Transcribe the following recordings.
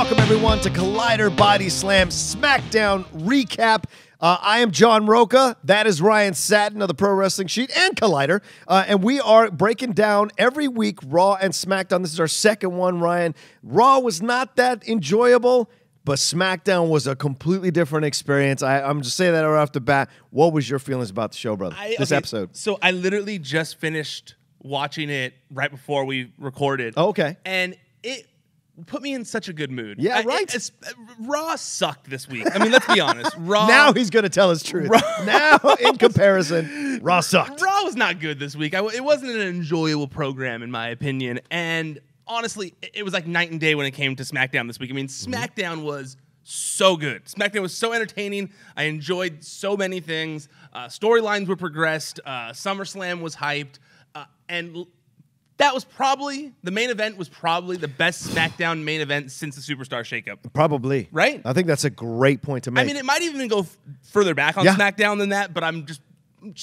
Welcome, everyone, to Collider Bodyslam Smackdown Recap. I am John Rocha. That is Ryan Satin of the Pro Wrestling Sheet and Collider. And we are breaking down every week Raw and SmackDown. This is our second one, Ryan. Raw was not that enjoyable, but SmackDown was a completely different experience. I'm just saying that right off the bat. What was your feelings about the show, brother, this episode? So I literally just finished watching it right before we recorded. Oh, okay. And it put me in such a good mood. Yeah, right. Raw sucked this week. I mean, let's be honest. Raw. Now he's going to tell his truth. Now, in comparison, Raw sucked. Raw was not good this week. It wasn't an enjoyable program, in my opinion. And honestly, it was like night and day when it came to SmackDown this week. I mean, SmackDown was so good. SmackDown was so entertaining. I enjoyed so many things. Storylines were progressed. SummerSlam was hyped. And that was probably, the main event was probably the best SmackDown main event since the Superstar shakeup. Probably. Right? I think that's a great point to make. I mean, it might even go further back on SmackDown than that, but I'm just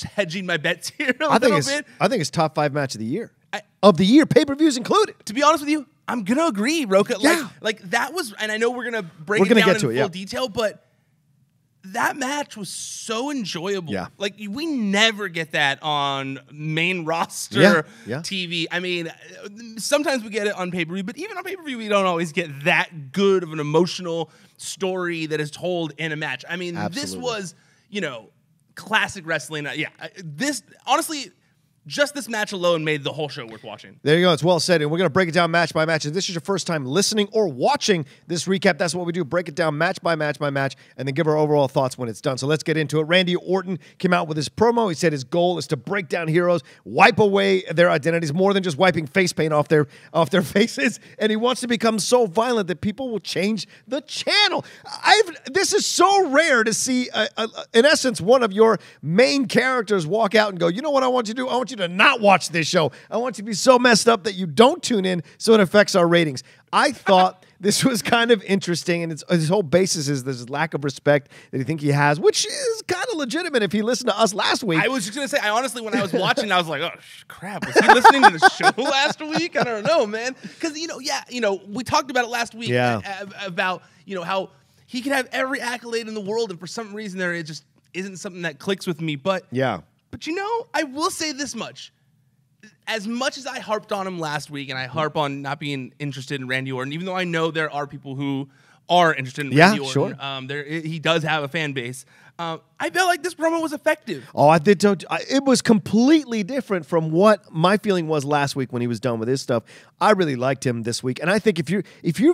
hedging my bets here a little bit. I think it's top 5 match of the year. Pay-per-views included. To be honest with you, I'm going to agree, Rocha. Yeah. Like that was, and I know we're going to break it down in full detail, but that match was so enjoyable. Yeah. Like, we never get that on main roster TV. I mean, sometimes we get it on pay-per-view, but even on pay-per-view, we don't always get that good of an emotional story that is told in a match. I mean, This was, classic wrestling. This, honestly, just this match alone made the whole show worth watching. There you go. It's well said. And we're going to break it down match by match. If this is your first time listening or watching this recap, that's what we do. Break it down match by match by match and then give our overall thoughts when it's done. So let's get into it. Randy Orton came out with his promo. He said his goal is to break down heroes, wipe away their identities, more than just wiping face paint off their faces. And he wants to become so violent that people will change the channel. This is so rare to see, in essence, one of your main characters walk out and go, you know what I want you to do? I want you to not watch this show. I want you to be so messed up that you don't tune in so it affects our ratings. I thought this was kind of interesting, and his whole basis is this lack of respect that he has, which is kind of legitimate if he listened to us last week. I was just going to say, I honestly, when I was watching, I was like, oh, crap, was he listening to the show last week? I don't know, man. Because, we talked about it last week about, how he could have every accolade in the world, and for some reason there, it just isn't something that clicks with me. But I will say this much. As much as I harped on him last week, and I harp on not being interested in Randy Orton, even though I know there are people who are interested in Randy Orton, he does have a fan base. I felt like this promo was effective. Oh, I did. It was completely different from what my feeling was last week when he was done with his stuff. I really liked him this week, and I think if you're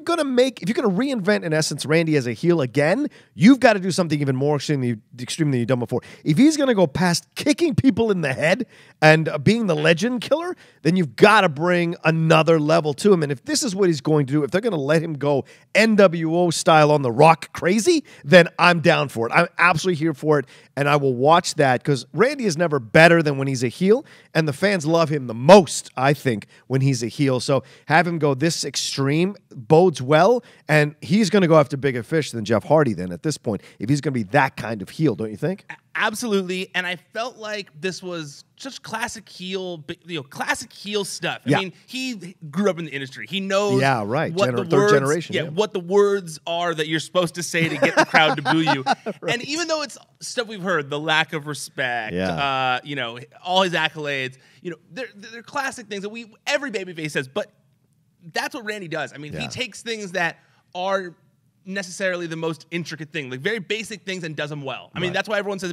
gonna reinvent in essence Randy as a heel again, you've got to do something even more extreme than you've done before. If he's gonna go past kicking people in the head and being the legend killer, then you've got to bring another level to him. And if this is what he's going to do, if they're gonna let him go NWO style on the Rock crazy, then I'm down for it. I'm absolutely here for it, and I will watch that because Randy is never better than when he's a heel, and the fans love him the most, I think, when he's a heel. So have him go this extreme bodes well, and he's going to go after bigger fish than Jeff Hardy then at this point, if he's going to be that kind of heel, don't you think? Absolutely, and I felt like this was just classic heel stuff. I mean, he grew up in the industry. He knows third generation. What the words are that you're supposed to say to get the crowd to boo you. And even though it's stuff we've heard, the lack of respect, all his accolades, they're classic things that every babyface says, but that's what Randy does. I mean, he takes things that are necessarily the most intricate thing, like very basic things, and does them well. I mean, that's why everyone says,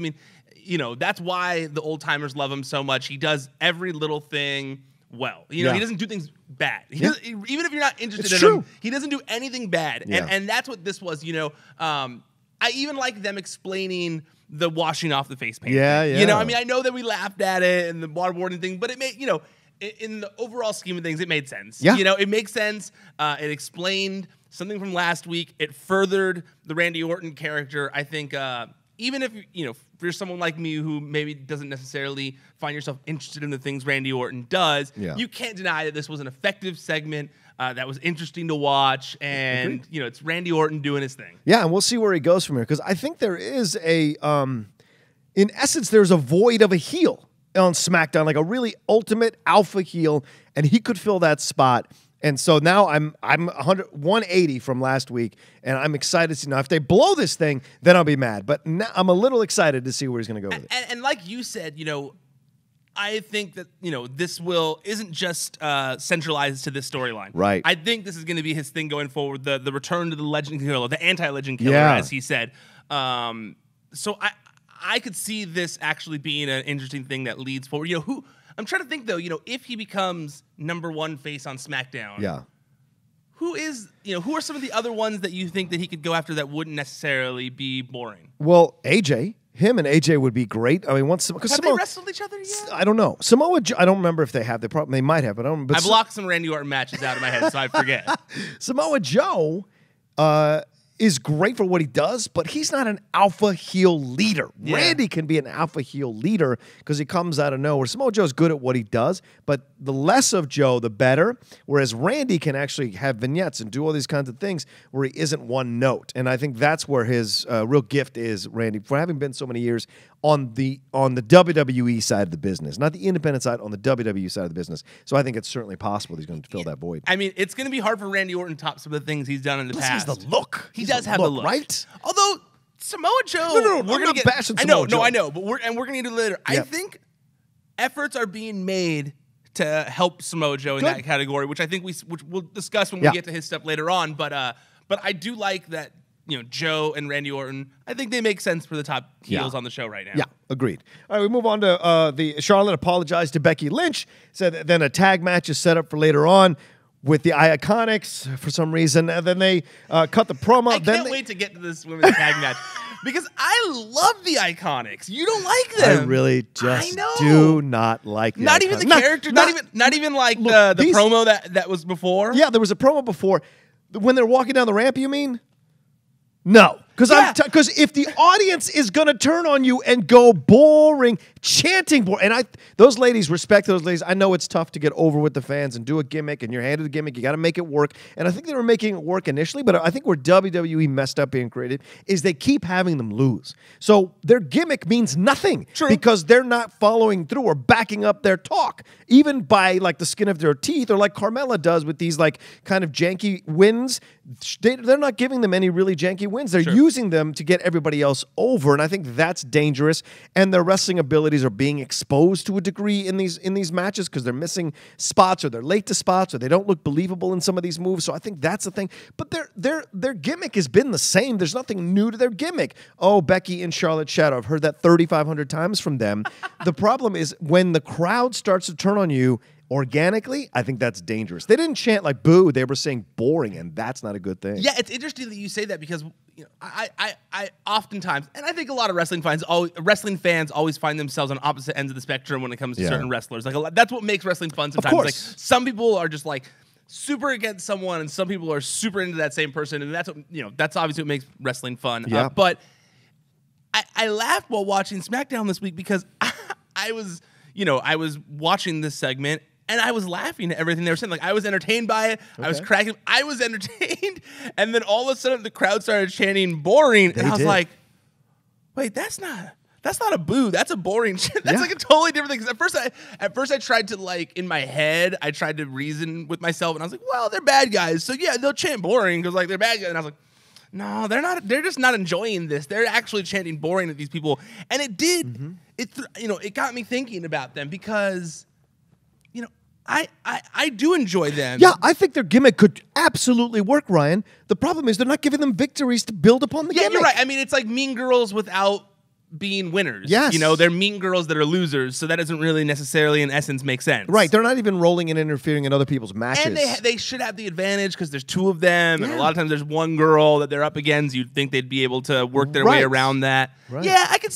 that's why the old timers love him so much. He does every little thing well. He doesn't do things bad. Even if you're not interested in him, he doesn't do anything bad. And that's what this was, I even like them explaining the washing off the face paint. I mean, I know that we laughed at it and the waterboarding thing, but it made, in the overall scheme of things, it made sense. It makes sense. It explained something from last week. It furthered the Randy Orton character. I think even if, if you're someone like me who maybe doesn't necessarily find yourself interested in the things Randy Orton does, you can't deny that this was an effective segment that was interesting to watch. And, it's Randy Orton doing his thing. Yeah, and we'll see where he goes from here. Because I think there is in essence, there's a void of a heel on SmackDown, like a really ultimate alpha heel, and he could fill that spot. And so now I'm 180 from last week, and I'm excited to see. Now, if they blow this thing, then I'll be mad. But now I'm a little excited to see where he's going to go with it. And like you said, I think that, this isn't just centralized to this storyline. Right. I think this is going to be his thing going forward, the return to the legend killer, the anti-legend killer, as he said. So I could see this actually being an interesting thing that leads forward. I'm trying to think, though, if he becomes #1 face on SmackDown, who are some of the other ones that you think that he could go after that wouldn't necessarily be boring? Well, AJ. Him and AJ would be great. I mean, have they wrestled each other yet? I don't know. Samoa Joe, I don't remember if they have. They might have, but I don't. But I blocked some Randy Orton matches out of my head, so I forget. Samoa Joe is great for what he does, but he's not an alpha heel leader. Yeah. Randy can be an alpha heel leader because he comes out of nowhere. Samoa Joe's good at what he does, but the less of Joe, the better. Whereas Randy can actually have vignettes and do all these kinds of things where he isn't one note. And I think that's where his real gift is, Randy, for having been so many years on the WWE side of the business, not the independent side, on the WWE side of the business. So I think it's certainly possible he's going to fill that void. I mean, it's going to be hard for Randy Orton to top some of the things he's done in the past. He's the look. He does have the look, right? Although Samoa Joe, no, we're going to bash Samoa Joe. I know, but we're going to get to it later. Yep. I think efforts are being made to help Samoa Joe in that category, which I think which we'll discuss when we get to his stuff later on. But I do like that. Joe and Randy Orton, I think they make sense for the top heels on the show right now. Yeah, agreed. All right, we move on to the Charlotte apologized to Becky Lynch, said that then a tag match is set up for later on with the Iconics for some reason, and then they cut the promo. I can't wait to get to this women's tag match because I love the Iconics. You don't like them. I really just do not like them. Not even the character, not even like the promo that was before. Yeah, there was a promo before when they're walking down the ramp. You mean? No, because if the audience is going to turn on you and go boring, chanting boring, and those ladies, respect those ladies. I know it's tough to get over with the fans and do a gimmick, and you're handed a gimmick. You got to make it work, and I think they were making it work initially, but I think where WWE messed up being creative is they keep having them lose. So their gimmick means nothing because they're not following through or backing up their talk, even by like the skin of their teeth, or like Carmella does with these like kind of janky wins. They're not giving them any really janky wins. They're using them to get everybody else over, and I think that's dangerous. And their wrestling abilities are being exposed to a degree in these matches because they're missing spots, or they're late to spots, or they don't look believable in some of these moves. So I think that's the thing. But their gimmick has been the same. There's nothing new to their gimmick. Oh, Becky and Charlotte Shadow. I've heard that 3,500 times from them. The problem is when the crowd starts to turn on you organically, I think that's dangerous. They didn't chant like boo. They were saying boring, and that's not a good thing. Yeah, it's interesting that you say that because I oftentimes, and I think a lot of wrestling fans always find themselves on opposite ends of the spectrum when it comes to certain wrestlers. Like that's what makes wrestling fun sometimes. Of course. Like some people are just like super against someone, and some people are super into that same person, and that's what that's obviously what makes wrestling fun. Yeah. But I laughed while watching SmackDown this week because I was watching this segment. And I was laughing at everything they were saying. Like, I was entertained by it. Okay. I was cracking. I was entertained. And then all of a sudden, the crowd started chanting boring. And I was like, wait, that's not a boo. That's a boring shit. That's like a totally different thing. Because at first I tried to, like, in my head, I tried to reason with myself. And I was like, well, they're bad guys. So, yeah, they'll chant boring because, like, they're bad guys. And I was like, no, they're not. They're just not enjoying this. They're actually chanting boring at these people. And it did. Mm-hmm. It got me thinking about them because I do enjoy them. Yeah, I think their gimmick could absolutely work, Ryan. The problem is they're not giving them victories to build upon the gimmick. You're right. I mean, it's like Mean Girls without being winners. Yes. They're Mean Girls that are losers, so that doesn't really necessarily, in essence, make sense. Right. They're not even rolling and interfering in other people's matches. And they should have the advantage because there's two of them, and a lot of times there's one girl that they're up against. You'd think they'd be able to work their way around that. Right. Yeah, I could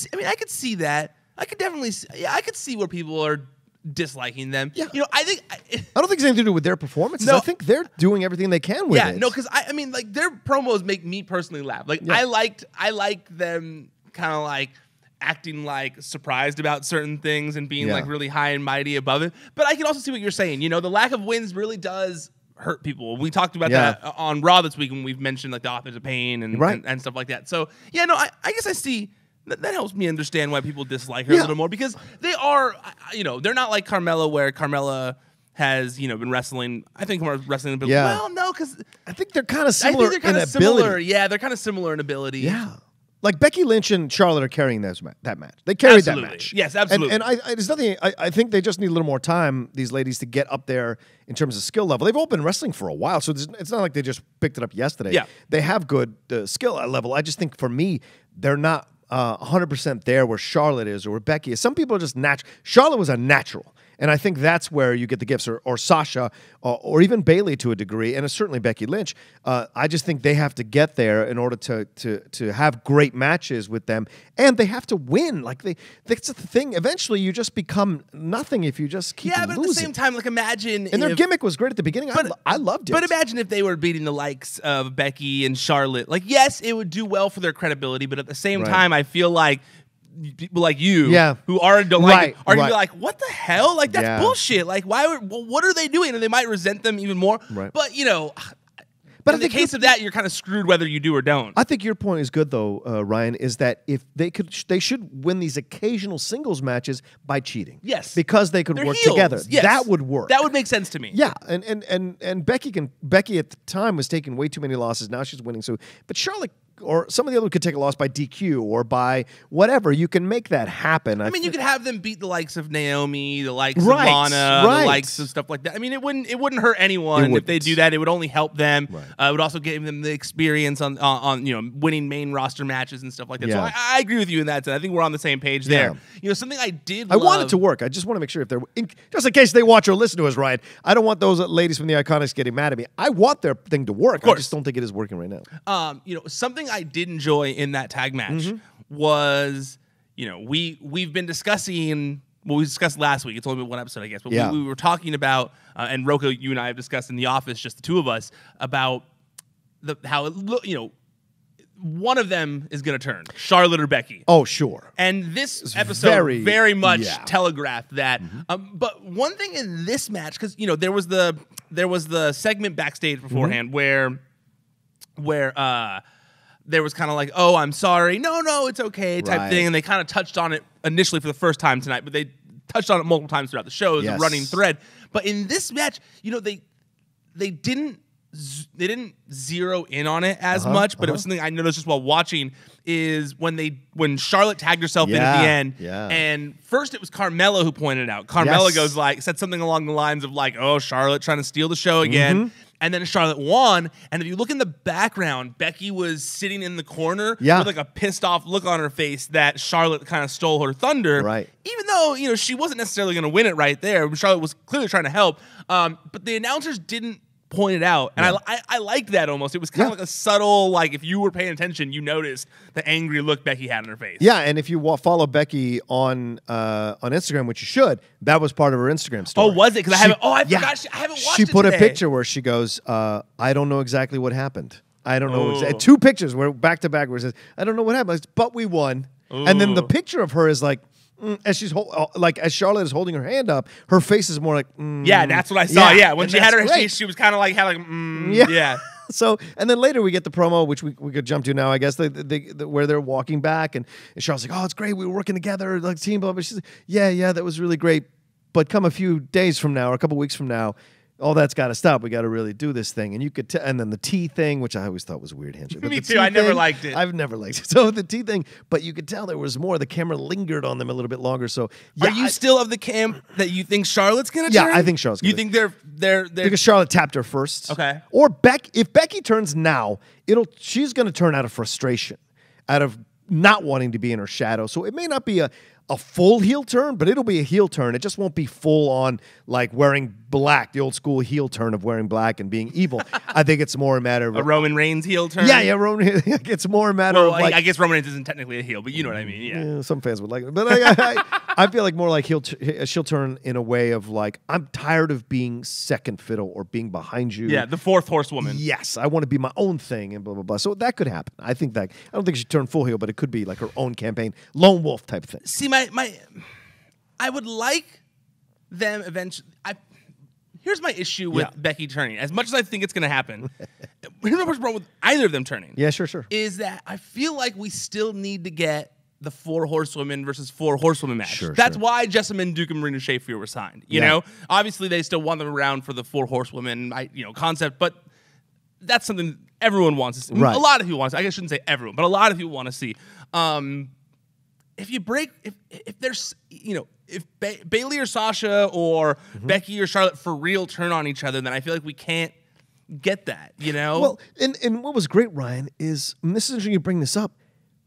see that. I could definitely I could see where people are disliking them. Yeah. I don't think it's anything to do with their performances. No. I think they're doing everything they can with it. Yeah, no, because I mean, like, their promos make me personally laugh. Like, I liked them kind of like acting like surprised about certain things and being like really high and mighty above it. But I can also see what you're saying. The lack of wins really does hurt people. We talked about that on Raw this week when we've mentioned like the authors of pain and stuff like that. So yeah, no, I guess I see. That helps me understand why people dislike her a little more because they are, they're not like Carmella, where Carmella has, you know, been wrestling. I think more wrestling ability. Yeah. Well, no, because I think they're kind of similar in ability. Yeah, they're kind of similar in ability. Yeah. Like Becky Lynch and Charlotte are carrying that match. They carried that match. Yes, absolutely. And there's nothing. I think they just need a little more time, these ladies, to get up there in terms of skill level. They've all been wrestling for a while, so it's not like they just picked it up yesterday. Yeah. They have good skill level. I just think for me, they're not 100% there where Charlotte is or where Becky is. Some people are just natural. Charlotte was a natural. And I think that's where you get the gifts, or Sasha, or even Bayley to a degree, and certainly Becky Lynch. I just think they have to get there in order to have great matches with them, and they have to win. Like that's the thing. Eventually, you just become nothing if you just keep losing. But at the same time, like imagine. And their gimmick was great at the beginning. I loved it. But imagine if they were beating the likes of Becky and Charlotte. Like, yes, it would do well for their credibility, but at the same time, I feel like people like you, who already don't like it, are gonna be like, what the hell? Like, that's bullshit. Like, what are they doing? And they might resent them even more. Right. But, you know, in the case of that, you're kind of screwed whether you do or don't. I think your point is good, though, Ryan, is that if they should win these occasional singles matches by cheating. Yes. Because they could work together. Yes. That would work. That would make sense to me. Yeah, and Becky at the time was taking way too many losses. Now she's winning. But Charlotte or some of the other could take a loss by DQ or by whatever. You can make that happen. I mean, you could have them beat the likes of Naomi, the likes of Lana, the likes of stuff like that. I mean, it wouldn't hurt anyone if they do that. It would only help them. It would also give them the experience on you know, winning main roster matches and stuff like that. Yeah. So I agree with you in that sense. I think we're on the same page there. You know, something I want it to work. I just want to make sure if they're just in case they watch or listen to us, Ryan. I don't want those ladies from the Iconics getting mad at me. I want their thing to work. I just don't think it is working right now. You know, something I did enjoy in that tag match was, you know, we've been discussing. Well, we discussed last week. It's only been one episode, I guess. But we were talking about, and Rocha, you and I have discussed in the office, just the two of us, about how it look. You know, one of them is going to turn, Charlotte or Becky. Oh, sure. And this episode very much telegraphed that. But one thing in this match, because you know there was the segment backstage beforehand where there was kind of like, oh, I'm sorry, no, it's okay type thing, and they kind of touched on it initially for the first time tonight, but they touched on it multiple times throughout the show as a running thread. But in this match, you know, they didn't zero in on it as much, but it was something I noticed just while watching is when Charlotte tagged herself in at the end, and first it was Carmella who pointed it out. Carmella said something along the lines of like, oh, Charlotte trying to steal the show again. And then Charlotte won, and if you look in the background, Becky was sitting in the corner with like a pissed off look on her face that Charlotte kind of stole her thunder. Right. Even though, you know, she wasn't necessarily going to win it right there. Charlotte was clearly trying to help, but the announcers didn't point it out, and I liked that almost. It was kind of like a subtle, like if you were paying attention, you noticed the angry look Becky had on her face. Yeah, and if you follow Becky on Instagram, which you should, that was part of her Instagram story. Oh, was it? Because I haven't. Oh, I forgot. I haven't watched it. She put today. A picture where she goes, "I don't know exactly what happened. I don't know." Two pictures where back to back where it says, "I don't know what happened, but we won." And then the picture of her is like. As as Charlotte is holding her hand up, her face is more like yeah, that's what I saw. Yeah, when she had her, she was kind of like yeah. So and then later we get the promo, which we could jump to now, I guess, where they're walking back, and Charlotte's like, "Oh, it's great, we were working together like team." Blah blah. She's like, "Yeah, that was really great, but come a few days from now or a couple weeks from now." All that's got to stop. We got to really do this thing, and you could tell. And then the tea thing, which I always thought was a weird handshake. Me too. I never liked it. I've never liked it. So the tea thing, but you could tell there was more. The camera lingered on them a little bit longer. So are you still of the camp that you think Charlotte's gonna turn? Yeah, I think Charlotte's. You think they're because Charlotte tapped her first. Okay. Or if Becky turns now, she's gonna turn out of frustration, out of not wanting to be in her shadow. So it may not be a full heel turn, but it'll be a heel turn. It just won't be full on like wearing black, the old school heel turn of wearing black and being evil. I think it's more a matter of a Roman Reigns heel turn. Yeah, Roman. It's more a matter of like. I guess Roman Reigns isn't technically a heel, but you know what I mean. Yeah, some fans would like it, but I feel like more like she'll turn in a way of like, I'm tired of being second fiddle or being behind you. Yeah, the fourth horsewoman. Yes, I want to be my own thing and blah blah blah. So that could happen. I think that I don't think she'd turn full heel, but it could be like her own campaign, lone wolf type thing. See, I would like them eventually. Here's my issue with Becky turning. As much as I think it's going to happen, here's my problem with either of them turning. Yeah, sure. Is that I feel like we still need to get the 4 horsewomen versus 4 horsewomen match. Sure, That's sure. why Jessamyn, Duke, and Marina Shafir were signed. You know, obviously they still want them around for the 4 horsewomen, concept, but that's something everyone wants to see. Right. A lot of people want to see. I guess I shouldn't say everyone, but a lot of people want to see. If there's, if Bayley or Sasha or Becky or Charlotte for real turn on each other, then I feel like we can't get that, Well, and what was great, Ryan, is, and this is interesting you bring this up,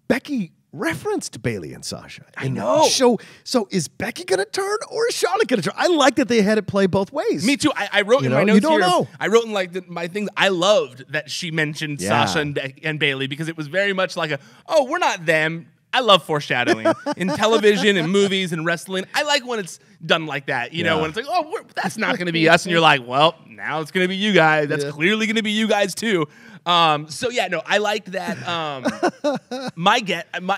Becky referenced Bayley and Sasha. I know. So is Becky going to turn or is Charlotte going to turn? I like that they had it play both ways. Me too. I wrote in my notes you don't here, know. I wrote in my things, I loved that she mentioned Sasha and Bayley because it was very much like we're not them. I love foreshadowing in television and movies and wrestling. I like when it's done like that, when it's like, that's not going to be us. And you're like, well, now it's going to be you guys. That's clearly going to be you guys too. I liked that.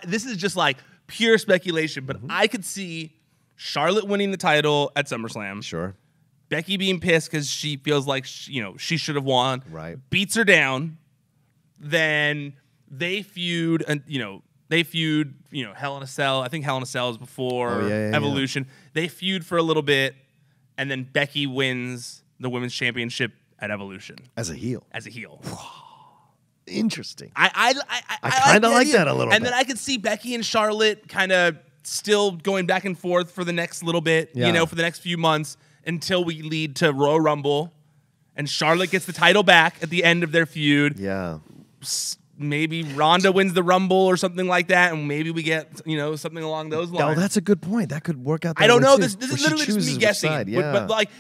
This is just like pure speculation, but I could see Charlotte winning the title at SummerSlam. Sure. Becky being pissed because she feels like she should have won. Right. Beats her down. Then they feud, and Hell in a Cell. I think Hell in a Cell is before Evolution. They feud for a little bit, and then Becky wins the women's championship at Evolution As a heel. Interesting. I kind of like that a little bit. And then I could see Becky and Charlotte kind of still going back and forth for the next little bit, for the next few months until we lead to Royal Rumble, and Charlotte gets the title back at the end of their feud. Yeah. Maybe Ronda wins the Rumble or something like that, and maybe we get something along those lines. Oh, that's a good point. That could work out. I don't know. Too, This is literally just me guessing. Side, but like,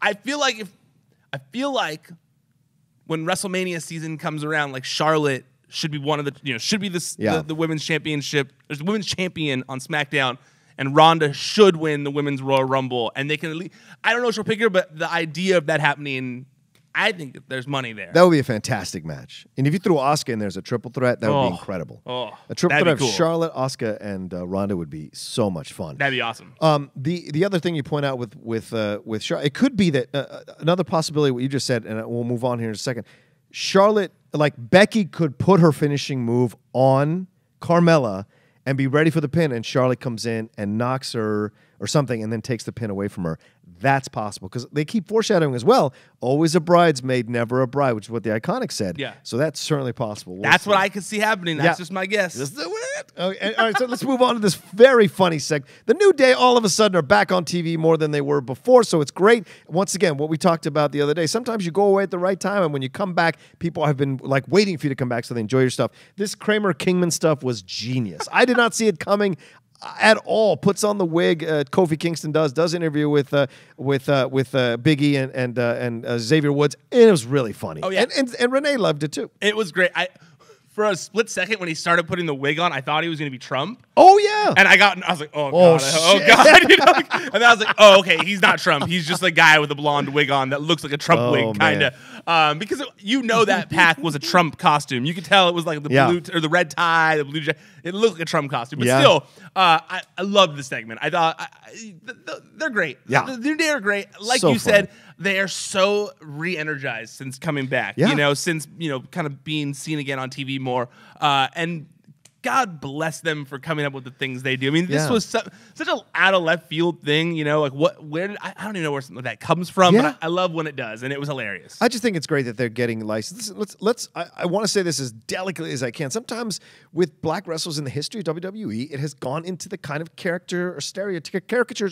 I feel like when WrestleMania season comes around, like Charlotte should be one of the should be the women's championship. There's the women's champion on SmackDown, and Ronda should win the women's Royal Rumble, and they can at least, I don't know if she'll pick her, but the idea of that happening, I think that there's money there. That would be a fantastic match. And if you threw Asuka in there as a triple threat, that would be incredible. A triple threat of Charlotte, Asuka, and Ronda would be so much fun. That'd be awesome. The other thing you point out with Charlotte, it could be that another possibility, what you just said, and we'll move on here in a second. Charlotte, like Becky, could put her finishing move on Carmella and be ready for the pin, and Charlotte comes in and knocks her or something and then takes the pin away from her. That's possible because they keep foreshadowing as well. Always a bridesmaid, never a bride, which is what the Iconics said. Yeah. So that's certainly possible. That's what I could see happening. That's just my guess. Just do it. Okay. All right, so let's move on to this very funny segment. The New Day all of a sudden are back on TV more than they were before, so it's great. Once again, what we talked about the other day, sometimes you go away at the right time, and when you come back, people have been like waiting for you to come back so they enjoy your stuff. This Kramer Kingman stuff was genius. I did not see it coming at all. Puts on the wig. Kofi Kingston does interview with Biggie and Xavier Woods, and it was really funny. Oh yeah, and Renee loved it too. It was great. For a split second when he started putting the wig on, I thought he was going to be Trump. Oh yeah, and I was like, oh god, oh god, and then I was like, oh okay, he's not Trump. He's just a guy with a blonde wig on that looks like a Trump wig, kind of. Because that pack was a Trump costume. You could tell it was like the blue or the red tie, the blue jacket. It looked like a Trump costume, but still, I loved the segment. I thought they're great. Yeah, the New Day are great. Like so you said, funny. They are so re-energized since coming back. Yeah. Since kind of being seen again on TV more, and God bless them for coming up with the things they do. I mean, this was such an out of left field thing. Where did I don't even know where something like that comes from, but I love when it does, and it was hilarious. I just think it's great that they're getting licensed. I want to say this as delicately as I can. Sometimes with black wrestlers in the history of WWE, it has gone into the kind of caricatures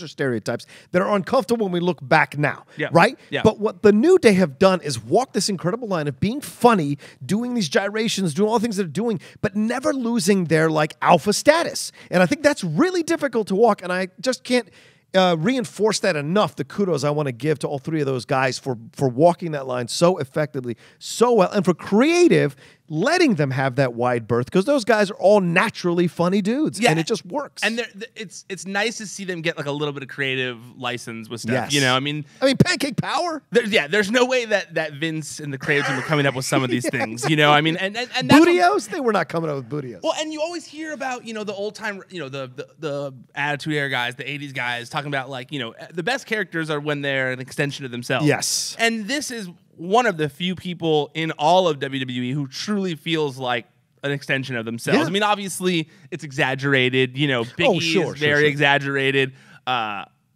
or stereotypes that are uncomfortable when we look back now, right? Yeah. But what the New Day have done is walk this incredible line of being funny, doing these gyrations, doing all the things they're doing, but never losing their like alpha status. And I think that's really difficult to walk, and I just can't reinforce that enough. The kudos I want to give to all three of those guys for walking that line so effectively, so well, and for creative letting them have that wide berth, because those guys are all naturally funny dudes, and it just works. And it's nice to see them get like a little bit of creative license with stuff. Yes. I mean, Pancake Power. There's no way that Vince and the creative team are coming up with some of these things. I mean, and that's Bootios, they were not coming up with Bootios. Well, and you always hear about the old time, the Attitude Era guys, the '80s guys talking about like the best characters are when they're an extension of themselves. Yes, and this is one of the few people in all of WWE who truly feels like an extension of themselves. Yeah. I mean, obviously it's exaggerated. You know, Big E is very exaggerated.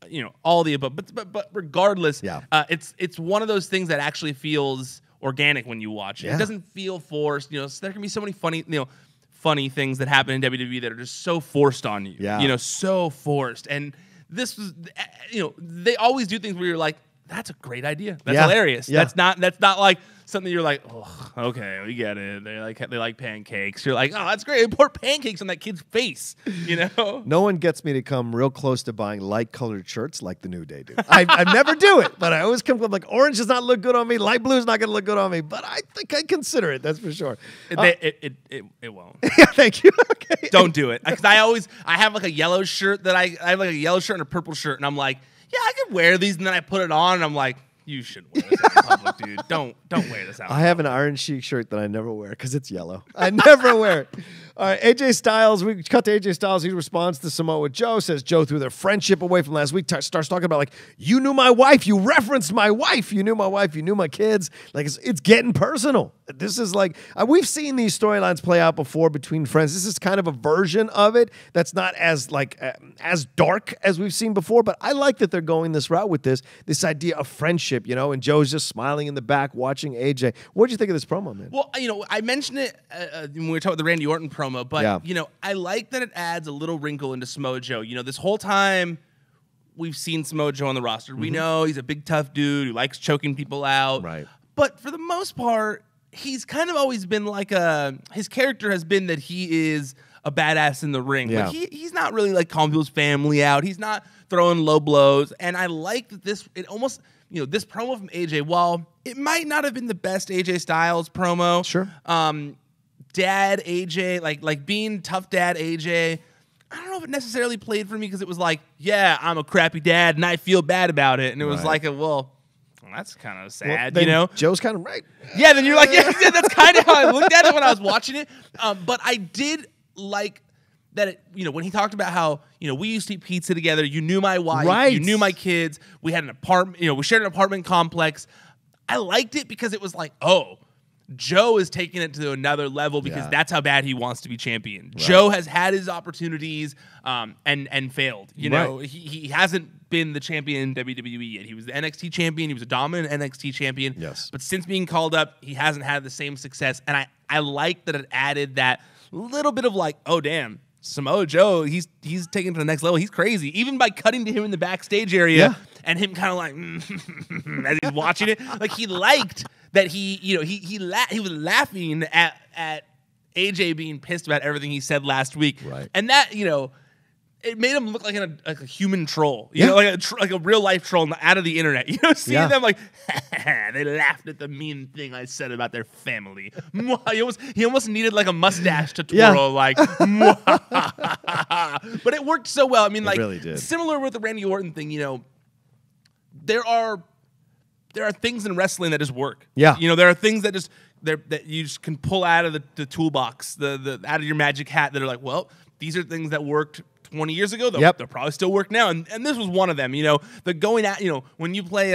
You know, all the above. But regardless, it's one of those things that actually feels organic when you watch it. It doesn't feel forced. You know, so there can be so many funny things that happen in WWE that are just so forced on you. Yeah. You know, so forced. And this was, you know, they always do things where you're like, that's a great idea. That's hilarious. That's not like something you're like, oh, okay, we get it. They like pancakes. You're like, oh, that's great. They pour pancakes on that kid's face. You know? No one gets me to come real close to buying light colored shirts like the New Day do. I never do it, but I always come like orange does not look good on me. Light blue is not going to look good on me, but I think I'd consider it. That's for sure. It won't. Yeah, thank you. Okay. Don't do it. Because I have like a yellow shirt I have like a yellow shirt and a purple shirt, and I'm like, yeah, I could wear these, and then I put it on, and I'm like, you shouldn't wear this out in public, dude. Don't wear this out. I have an Iron Sheik shirt that I never wear because it's yellow. I never wear it. All right, AJ Styles. We cut to AJ Styles. He responds to Samoa Joe. Says Joe threw their friendship away from last week. Starts talking about like, you knew my wife. You referenced my wife. You knew my wife. You knew my kids. Like it's getting personal. This is like we've seen these storylines play out before between friends. This is kind of a version of it that's not as like as dark as we've seen before. But I like that they're going this route with this idea of friendship. You know, and Joe's just smiling in the back watching AJ. What did you think of this promo, man? Well, you know, I mentioned it when we were talking about the Randy Orton promo, but you know, I like that it adds a little wrinkle into Samoa Joe. You know, this whole time we've seen Samoa Joe on the roster. We know he's a big tough dude who likes choking people out. Right. But for the most part, he's kind of always been like his character has been that he is a badass in the ring. Yeah. Like he's not really like calling people's family out. He's not throwing low blows. And I like that this promo from AJ, while it might not have been the best AJ Styles promo. Sure. Dad AJ, like being tough dad AJ, I don't know if it necessarily played for me because it was like, yeah, I'm a crappy dad and I feel bad about it. And it was like, well, that's kind of sad, you know? Joe's kind of right. Yeah, then you're like, yeah, that's kind of how I looked at it when I was watching it. But I did like that, when he talked about how, we used to eat pizza together. You knew my wife. You knew my kids. We had an apartment, we shared an apartment complex. I liked it because it was like, oh, Joe is taking it to another level because that's how bad he wants to be champion. Right. Joe has had his opportunities and failed. You know, he hasn't been the champion in WWE yet. He was the NXT champion. He was a dominant NXT champion. Yes. But since being called up, he hasn't had the same success. And I like that it added that little bit of like, oh, damn, Samoa Joe, he's taken to the next level. He's crazy. Even by cutting to him in the backstage area and him kind of like, as he's watching it, like he liked that he was laughing at AJ being pissed about everything he said last week. Right. And that, it made him look like a human troll, you know, like a real life troll out of the internet. Seeing them like they laughed at the mean thing I said about their family. He almost needed like a mustache to twirl, like. But it worked so well. I mean, like, it really did. Similar with the Randy Orton thing. There are things in wrestling that just work. Yeah, there are things that you just can pull out of the toolbox, the out of your magic hat that are like, well, these are things that worked 20 years ago, they'll probably still work now. And this was one of them, the going at, when you play,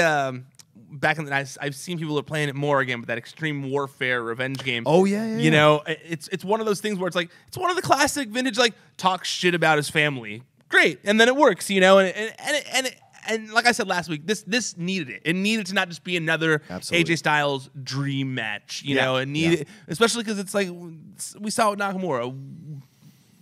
back in the night, I've seen people are playing it more again, but that Extreme Warfare revenge game. Oh, yeah. It's one of those things where it's like, it's one of the classic vintage, like, talk shit about his family. Great. And then it works, and like I said last week, this needed it. It needed to not just be another AJ Styles dream match, it needed, especially because it's like, we saw with Nakamura,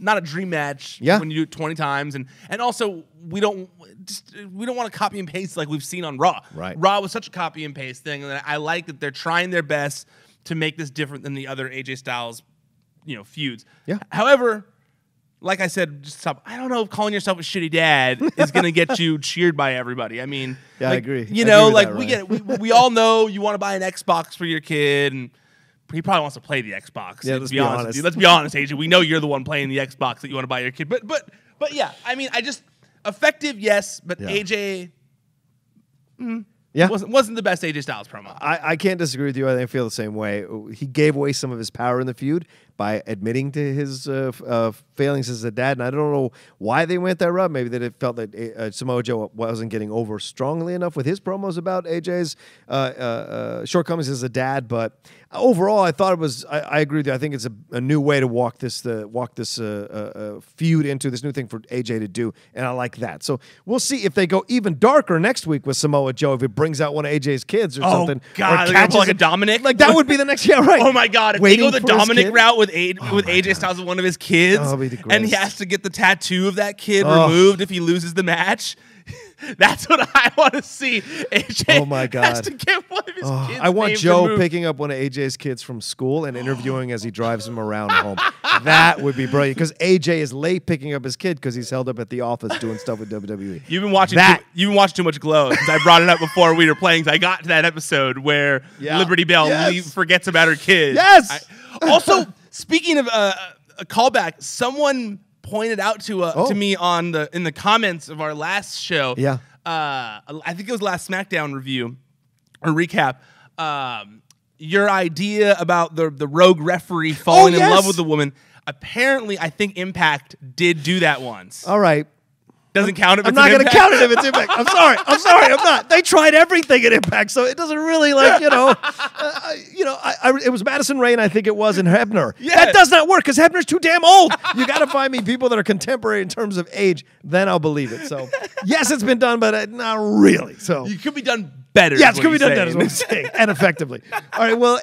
not a dream match when you do it 20 times, and also we don't want to copy and paste like we've seen on Raw. Right. Raw was such a copy and paste thing, and I like that they're trying their best to make this different than the other AJ Styles, feuds. Yeah. However, like I said, just stop. I don't know if calling yourself a shitty dad is going to get you cheered by everybody. I mean, I agree. We get it. We all know you want to buy an Xbox for your kid, and he probably wants to play the Xbox. Yeah, let's be honest. Let's be honest, AJ. We know you're the one playing the Xbox that you want to buy your kid. But yeah, I mean, effective, yes, but AJ wasn't the best AJ Styles promo. I can't disagree with you. I feel the same way. He gave away some of his power in the feud, by admitting to his failings as a dad. And I don't know why they went that route. Maybe that it felt that Samoa Joe wasn't getting over strongly enough with his promos about AJ's shortcomings as a dad. But overall, I thought it was. I agree with you. I think it's a new way to walk this feud into this new thing for AJ to do, and I like that. So we'll see if they go even darker next week with Samoa Joe, if it brings out one of AJ's kids or something. Oh God, or catches like a Dominic. Like that would be the next. Yeah, right. Oh my God, if Waiting they go the Dominic route with AJ Styles with one of his kids, and he has to get the tattoo of that kid removed if he loses the match. That's what I want to see. AJ has to get one of his kids. I want Joe removed. picking up one of AJ's kids from school and interviewing as he drives him around home. That would be brilliant because AJ is late picking up his kid because he's held up at the office doing stuff with WWE. You've been watching too much Glow since I brought it up before we were playing. I got to that episode where Liberty Bell forgets about her kids. Yes. Also, speaking of a callback, someone pointed out to me in the comments of our last show. Yeah. I think it was last SmackDown review or recap. Your idea about the rogue referee falling in love with the woman. Apparently, I think Impact did do that once. All right. Doesn't count if it's I'm not going to Impact. count it if it's Impact. I'm sorry. I'm not. They tried everything at Impact, so it doesn't really it was Madison Rayne, I think it was, and Hebner. Yes. That does not work because Hebner's too damn old. You got to find me people that are contemporary in terms of age. Then I'll believe it. So yes, it's been done, but not really. So you could be done better. Yes, it could be done better, is what I'm saying, and effectively. All right, well,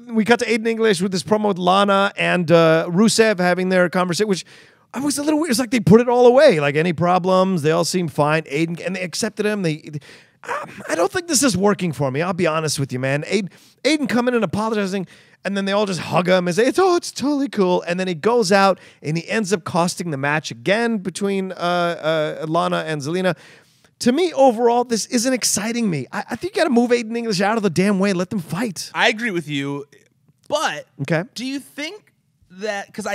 we cut to Aiden English with this promo with Lana and Rusev having their conversation, which I was a little weird. It's like they put it all away. Like any problems, they all seem fine. Aiden, and they accepted him. I don't think this is working for me. I'll be honest with you, man. Aiden coming and apologizing, and then they all just hug him and say, it's totally cool. And then he goes out, and he ends up costing the match again between Lana and Zelina. To me, overall, this isn't exciting me. I think you got to move Aiden English out of the damn way and let them fight. I agree with you, but okay. Do you think that, because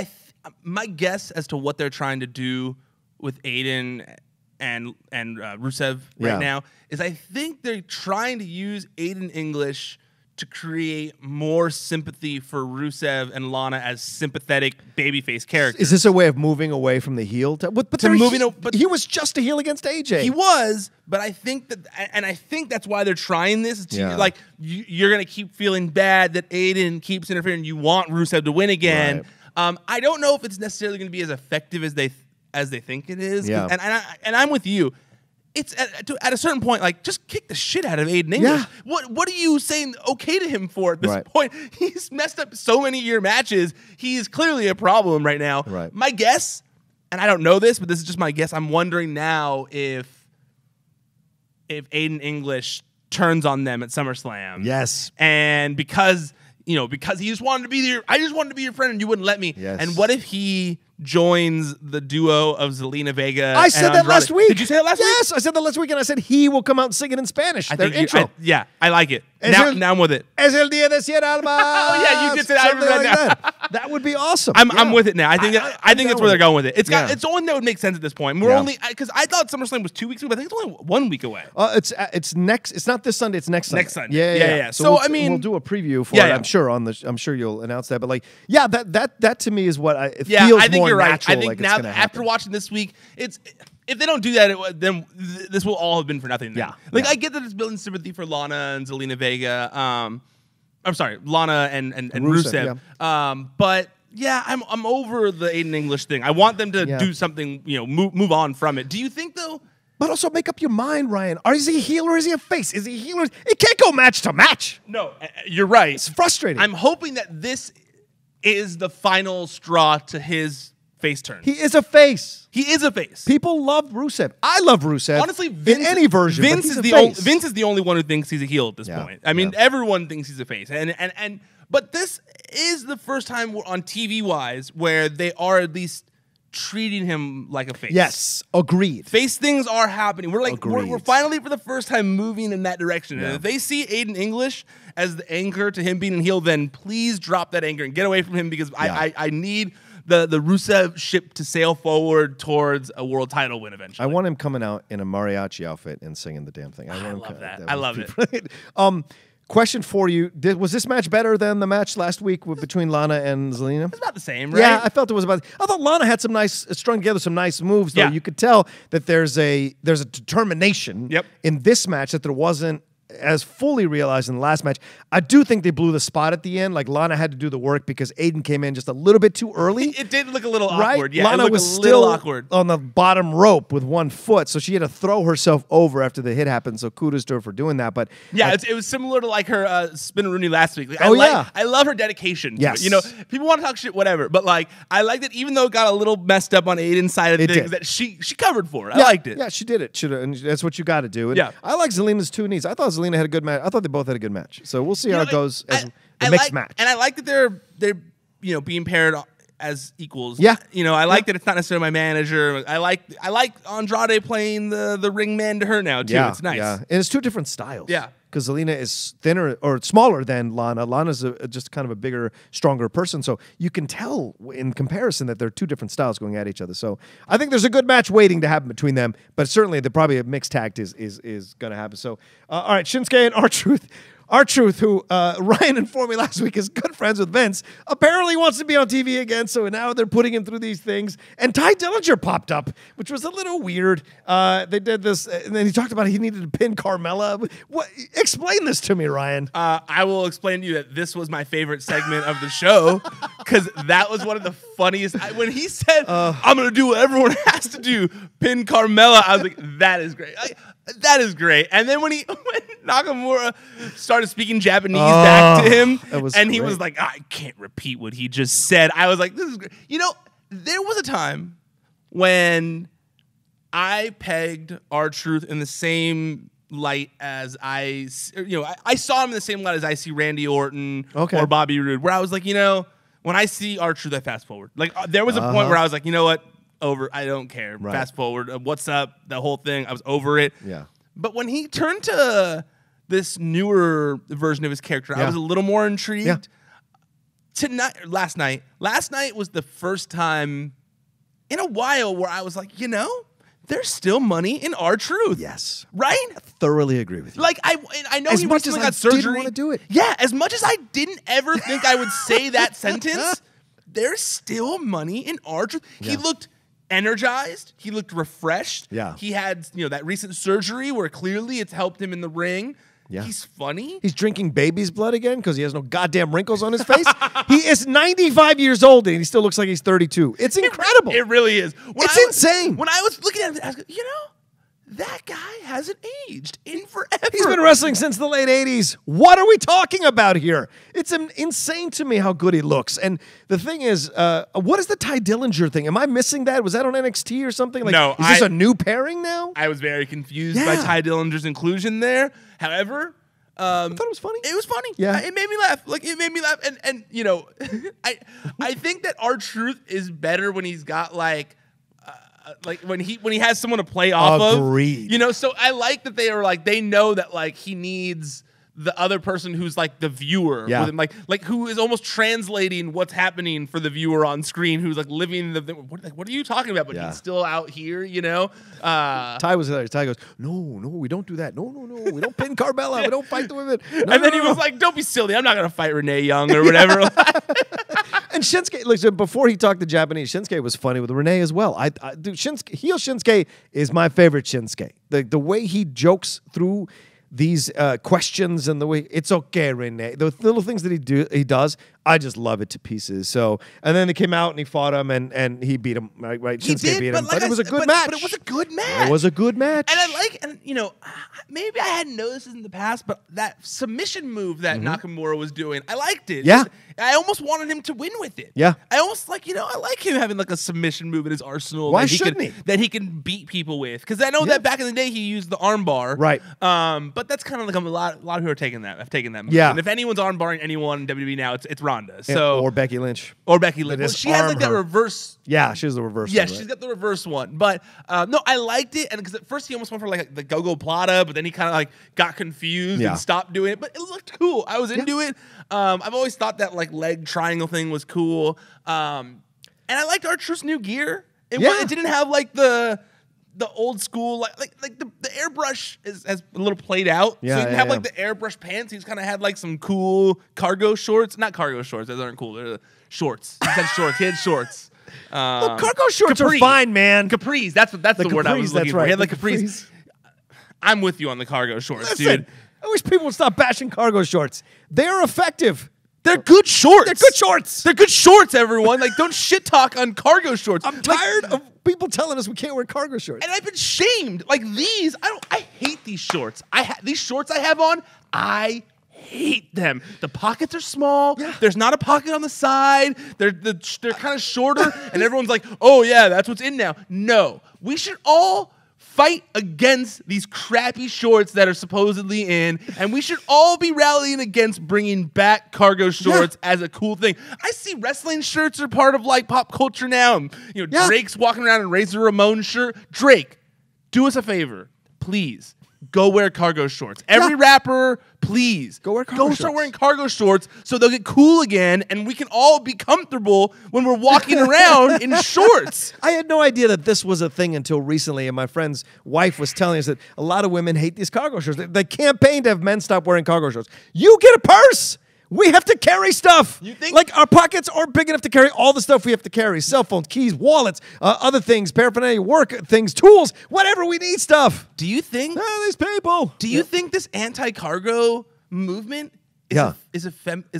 my guess as to what they're trying to do with Aiden and Rusev right now is I think they're trying to use Aiden English to create more sympathy for Rusev and Lana as sympathetic babyface characters. Is this a way of moving away from the heel? But he was just a heel against AJ. He was, but I think that's why they're trying this. Like you're gonna keep feeling bad that Aiden keeps interfering. You want Rusev to win again. Right. I don't know if it's necessarily going to be as effective as they think it is. Yeah. And I'm with you. It's at a certain point, like, just kick the shit out of Aiden English. Yeah. What are you saying okay to him for at this point? He's messed up so many of your matches. He's clearly a problem right now. Right. My guess, and I don't know this, but this is just my guess, I'm wondering now if Aiden English turns on them at SummerSlam. Yes. And because he just wanted to be your, I just wanted to be your friend and you wouldn't let me. Yes. And what if he joins the duo of Zelina Vega? I said that last week. Did you say that last week? Yes, I said that last week, and I said he will come out and sing it in Spanish. Their intro. I like it. Now I'm with it. Es el día de Cien Almas. Oh yeah, you did say that. Something like that. That would be awesome. I'm with it now. I think that's where they're going with it. It's the only that would make sense at this point. We're only because I thought SummerSlam was 2 weeks away, but I think it's only 1 week away. It's next. It's not this Sunday. It's next Sunday. Next Sunday. Yeah. So I mean, we'll do a preview for it. I'm sure I'm sure you'll announce that. But like, that to me is what it feels I think more you're right. natural. I think now after watching this week, if they don't do that, then this will all have been for nothing. Then. Yeah. I get that it's building sympathy for Lana and Zelina Vega. I'm sorry, Lana and Rusev. Yeah. But yeah, I'm over the Aiden English thing. I want them to do something, move on from it. Do you think though? But also make up your mind, Ryan. Is he a heel or is he a face? Is he a heel or it can't go match to match. No, you're right. It's frustrating. I'm hoping that this is the final straw to his face turn. He is a face. He is a face. People love Rusev. I love Rusev. Honestly, Vince, in any version. Vince is the only one who thinks he's a heel at this point. I mean, everyone thinks he's a face. But this is the first time on TV wise where they are at least treating him like a face. Yes, agreed. Face things are happening. We're finally for the first time moving in that direction. Yeah. And if they see Aiden English as the anchor to him being a heel, then please drop that anchor and get away from him because I need the Rusev ship to sail forward towards a world title win eventually. I want him coming out in a mariachi outfit and singing the damn thing. I love that. I love it. Question for you: was this match better than the match last week between Lana and Zelina? It's about the same, right? Yeah, I felt it was about. I thought Lana had strung together some nice moves. Though you could tell that there's a determination in this match that there wasn't as fully realized in the last match. I do think they blew the spot at the end. Like Lana had to do the work because Aiden came in just a little bit too early. It did look a little awkward. Yeah, Lana was still awkward on the bottom rope with one foot, so she had to throw herself over after the hit happened. So kudos to her for doing that. But yeah, it was similar to like her Spinaroonie last week. Like, I love her dedication. Yes, to it. You know, people want to talk shit, whatever, but like I like that even though it got a little messed up on Aiden's side of things, that she covered for it. I liked it. Yeah, she did it. And that's what you got to do. And yeah, I like Zelina's two knees. I thought Zelina had a good match. I thought they both had a good match. So we'll see how it goes as a mixed match. And I like that they're being paired as equals. Yeah. I like that it's not necessarily my manager. I like Andrade playing the ring man to her now too. It's nice. Yeah. And it's two different styles. Yeah. Because Zelina is thinner or smaller than Lana. Lana's just kind of a bigger, stronger person. So you can tell in comparison that they're two different styles going at each other. So I think there's a good match waiting to happen between them. But certainly, probably a mixed tag is going to happen. So, all right, Shinsuke and R-Truth. R-Truth, who Ryan informed me last week is good friends with Vince, apparently wants to be on TV again, so now they're putting him through these things. And Ty Dillinger popped up, which was a little weird. They did this, and then he talked about he needed to pin Carmella. Explain this to me, Ryan. I will explain to you that this was my favorite segment of the show, because that was one of the funniest. When he said, I'm going to do what everyone has to do, pin Carmella, I was like, that is great. That is great. And then when Nakamura started speaking Japanese back to him, and he was like, I can't repeat what he just said. I was like, this is great. There was a time when I pegged R-Truth in the same light as I saw him in the same light as I see Randy Orton or Bobby Roode, where I was like, when I see R-Truth, I fast forward. Like there was a point where I was like, you know what? Over. I don't care. Right. Fast forward. What's up? The whole thing. I was over it. Yeah. But when he turned to this newer version of his character, I was a little more intrigued. Last night was the first time in a while where I was like, there's still money in R-Truth. Yes. Right? I thoroughly agree with you. Like I know as he much as I got surgery. didn't want to do it. Yeah. As much as I didn't ever think I would say that sentence, there's still money in R-Truth. He looked energized. He looked refreshed. Yeah. He had, that recent surgery where clearly it's helped him in the ring. Yeah. He's funny. He's drinking baby's blood again because he has no goddamn wrinkles on his face. He is 95 years old and he still looks like he's 32. It's incredible. It really is. It's insane. When I was looking at him, I was like, that guy hasn't aged in forever. He's been wrestling since the late 80s. What are we talking about here? It's insane to me how good he looks. And the thing is, what is the Ty Dillinger thing? Am I missing that? Was that on NXT or something? Like, no. Is this a new pairing now? I was very confused by Ty Dillinger's inclusion there. However, I thought it was funny. It was funny. Yeah. It made me laugh. And I think that R-Truth is better when he's got like when he has someone to play off of. Agreed. So I like that they know that like he needs the other person who's like the viewer with him, like who is almost translating what's happening for the viewer on screen, who's like living what are you talking about? But he's still out here, Ty was there. Ty goes, no, we don't do that. No, we don't pin Carmella. We don't fight the women. No, and then he was like, don't be silly. I'm not gonna fight Renee Young or whatever. And Shinsuke, listen, before he talked to Japanese, Shinsuke was funny with Renee as well. Dude, heel Shinsuke is my favorite Shinsuke. The way he jokes through these questions and the way it's okay, Renee. The little things that he does, I just love it to pieces. So, and then they came out and he fought him and he beat him. Right? Shinsuke beat him, but it was a good match. But it was a good match. It was a good match. And maybe I hadn't noticed this in the past, but that submission move that Nakamura was doing, I liked it. Yeah. I almost wanted him to win with it. Yeah. I almost I like him having like a submission move in his arsenal. Why shouldn't he? That he can beat people with. Because I know that back in the day he used the arm bar. Right. But that's kind of like a lot of people are taking that. I've taken that move. Yeah. And if anyone's arm barring anyone in WWE now, it's Ronda. So or Becky Lynch. Well, she has like that reverse. Yeah, she has the reverse. Yeah, she's got the reverse one. But no, I liked it, and because at first he almost went for like the go-go plata, but then he kind of like got confused and stopped doing it. But it looked cool. I was into it. I've always thought that like leg triangle thing was cool. And I liked R-Truth's new gear. It didn't have like the the old school, like the airbrush has a little played out. Yeah, so he didn't have like the airbrush pants. He's kind of had like some cool cargo shorts. Not cargo shorts. Those aren't cool. They're shorts. He had shorts. He had shorts. Well, cargo shorts are fine, man. Capris. That's the word I was looking for. Right. He had like capris. I'm with you on the cargo shorts, Listen, dude. I wish people would stop bashing cargo shorts. They're effective. They're good shorts. They're good shorts. They're good shorts, everyone. Like, don't shit talk on cargo shorts. I'm tired of people telling us we can't wear cargo shorts. And I've been shamed. Like these, I hate these shorts. These shorts I have on, I hate them. The pockets are small. Yeah. There's not a pocket on the side. They're kind of shorter, and everyone's like, "Oh yeah, that's what's in now." No, we should all fight against these crappy shorts that are supposedly in, and we should all be rallying against bringing back cargo shorts as a cool thing. I see wrestling shirts are part of like pop culture now. You know, Drake's walking around in a Razor Ramon shirt. Drake, do us a favor, please. Go wear cargo shorts. Every rapper, please. Go wear cargo shorts. Start wearing cargo shorts so they'll get cool again and we can all be comfortable when we're walking around in shorts. I had no idea that this was a thing until recently, and my friend's wife was telling us that a lot of women hate these cargo shorts. They campaign to have men stop wearing cargo shorts. You get a purse. We have to carry stuff. You think? Like, our pockets aren't big enough to carry all the stuff we have to carry. Cell phones, keys, wallets, other things, paraphernalia, work things, tools, whatever, we need stuff. Do you think? These people. Do you think this anti-cargo movement is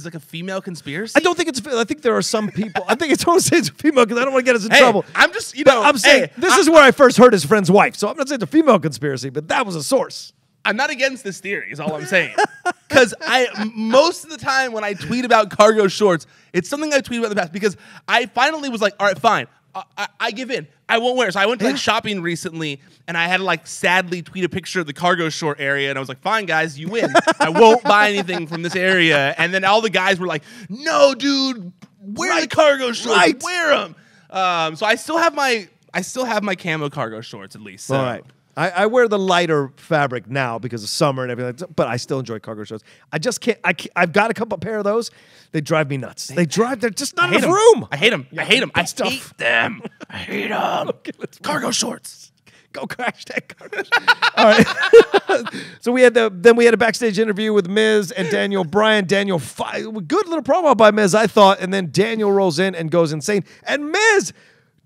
like a female conspiracy? I don't think it's. I think there are some people. I think it's almost it's a female because I don't want to get us in trouble. I'm just, I'm saying this is where I first heard his friend's wife. So I'm not saying it's a female conspiracy, but that was a source. I'm not against this theory, is all I'm saying. Because most of the time when I tweet about cargo shorts, it's something I've tweeted about in the past because I finally was like, all right, fine. I give in. I won't wear it. So I went to like shopping recently and I had to like sadly tweet a picture of the cargo short area and I was like, fine guys, you win. I won't buy anything from this area. And then all the guys were like, no dude, wear the cargo shorts. Wear them. So I still have my camo cargo shorts at least. So. All right. I wear the lighter fabric now because of summer and everything, but I still enjoy cargo shorts. I just can't. I've got a couple pair of those. They drive me nuts. They're just not enough room. I hate them. I hate them. I hate them. I hate them. Okay, cargo shorts. Go crash that cargo shorts. All right. So we had a backstage interview with Miz and Daniel Bryan. Daniel, good little promo by Miz, I thought, and then Daniel rolls in and goes insane, and Miz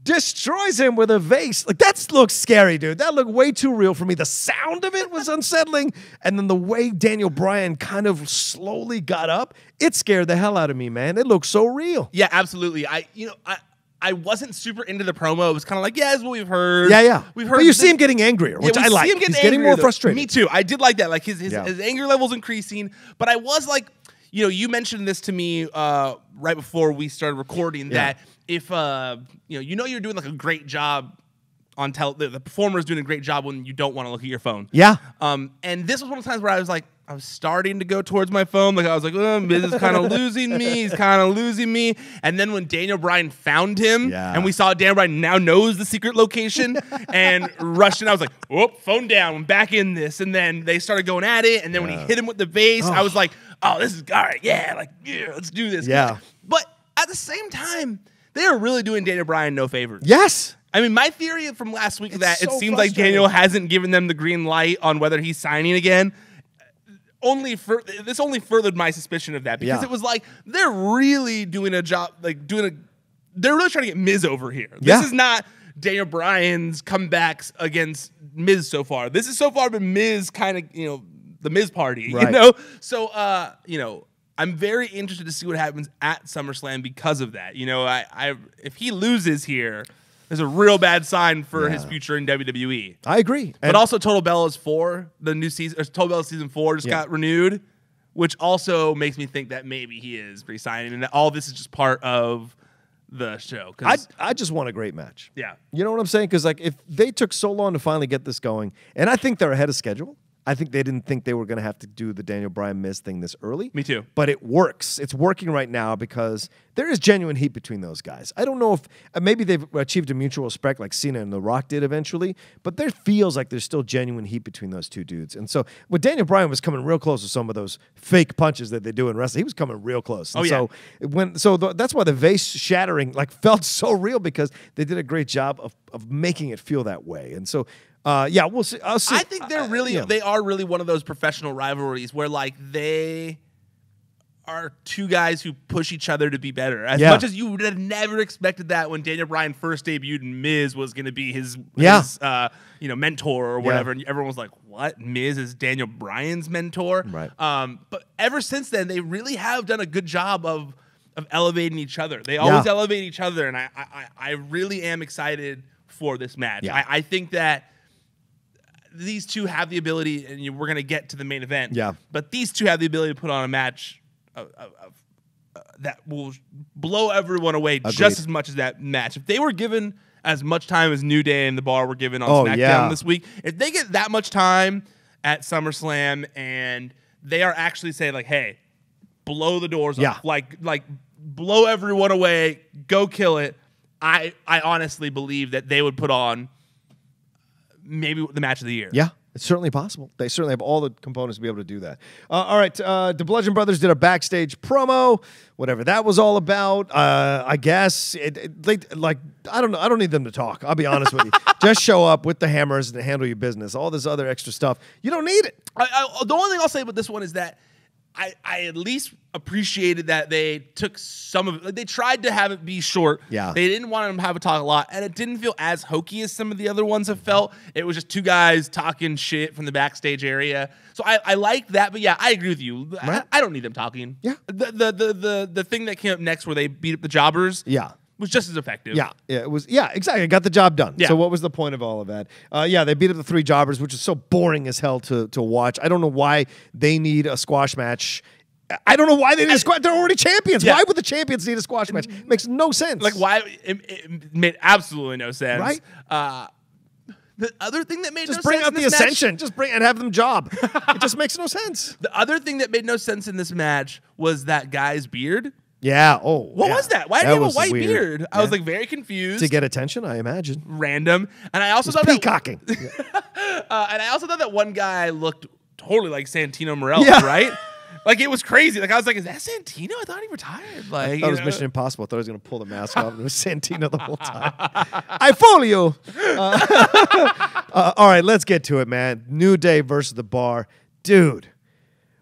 destroys him with a vase. Like, that looks scary, dude. That looked way too real for me. The sound of it was unsettling. And then the way Daniel Bryan kind of slowly got up, it scared the hell out of me, man. It looked so real. Yeah, absolutely. I wasn't super into the promo. It was kind of like, yeah, that's what we've heard. Yeah. We've heard. But you see him getting angrier, which I like. He's getting more frustrated. Me too. I did like that. Like his anger level's increasing. But I was like, you mentioned this to me right before we started recording that if you're doing like a great job on the performer is doing a great job when you don't want to look at your phone. Yeah. And this was one of the times where I was starting to go towards my phone. Like I was like, Miz is kind of losing me. He's kind of losing me. And then when Daniel Bryan found him, and we saw Daniel Bryan now knows the secret location and rushed in, I was like, whoop, phone down. I'm back in this. And then they started going at it. And then when he hit him with the vase, I was like, oh, this is all right. Yeah, let's do this. Yeah. But at the same time, they are really doing Daniel Bryan no favors. Yes. I mean, my theory from last week is that it seems like Daniel hasn't given them the green light on whether he's signing again. This only furthered my suspicion of that because it was like they're really doing a job, they're really trying to get Miz over here. This is not Daniel Bryan's comebacks against Miz so far. This has so far been Miz kind of, the Miz party, So, I'm very interested to see what happens at SummerSlam because of that. If he loses here, there's a real bad sign for his future in WWE. I agree. But also Total Bellas 4, the new season, Total Bellas season 4 just got renewed, which also makes me think that maybe he is re-signing and that all this is just part of the show. I just want a great match. Yeah. You know what I'm saying? Because like if they took so long to finally get this going, and I think they're ahead of schedule. I think they didn't think they were going to have to do the Daniel Bryan Miz thing this early. Me too. But it works. It's working right now because there is genuine heat between those guys. I don't know if maybe they've achieved a mutual respect like Cena and The Rock did eventually, but there feels like there's still genuine heat between those two dudes. And so when Daniel Bryan was coming real close to some of those fake punches that they do in wrestling, he was coming real close. And that's why the vase shattering felt so real, because they did a great job of making it feel that way. And so we'll see. I'll see. I think they are really one of those professional rivalries where they are two guys who push each other to be better. As much as you would have never expected that when Daniel Bryan first debuted and Miz was going to be his mentor or whatever, and everyone was like, "What? Miz is Daniel Bryan's mentor?" Right. But ever since then, they really have done a good job of elevating each other. They always elevate each other, and I really am excited for this match. Yeah. I think that these two have the ability, and we're going to get to the main event. Yeah. But these two have the ability to put on a match that will blow everyone away. Agreed. Just as much as that match. If they were given as much time as New Day and The Bar were given on SmackDown this week, if they get that much time at SummerSlam and they are actually saying hey, blow the doors off, blow everyone away, go kill it, I honestly believe that they would put on maybe the match of the year. Yeah, it's certainly possible. They certainly have all the components to be able to do that. All right, the Bludgeon Brothers did a backstage promo, whatever that was all about. I guess I don't know. I don't need them to talk. I'll be honest with you. Just show up with the hammers and handle your business. All this other extra stuff, you don't need it. The only thing I'll say about this one is that I at least appreciated that they took some of it. They tried to have it be short. Yeah. They didn't want them to have to talk a lot, and it didn't feel as hokey as some of the other ones have felt. It was just two guys talking shit from the backstage area. So I liked that, but yeah, I agree with you. Right. I don't need them talking. Yeah. The thing that came up next where they beat up the jobbers. Yeah. Was just as effective. Yeah, it was. Yeah, exactly. It got the job done. Yeah. So what was the point of all of that? They beat up the three jobbers, which is so boring as hell to watch. I don't know why they need a squash match. I don't know why they need a squash. They're already champions. Yeah. Why would the champions need a squash match? It makes no sense. Why? It made absolutely no sense. Right? The other thing that made just no bring sense out the Ascension. Just bring and have them job. It just makes no sense. The other thing that made no sense in this match was that guy's beard. Yeah. Oh, what was that? Why did he have a white beard? Yeah. I was very confused. To get attention, I imagine. Random. And I also thought peacocking. And I also thought that one guy looked totally like Santino Marella, right? It was crazy. I was like, is that Santino? I thought he retired. I thought it was Mission Impossible. I thought he was going to pull the mask off, and it was Santino the whole time. I fool you. All right, let's get to it, man. New Day versus The Bar. Dude.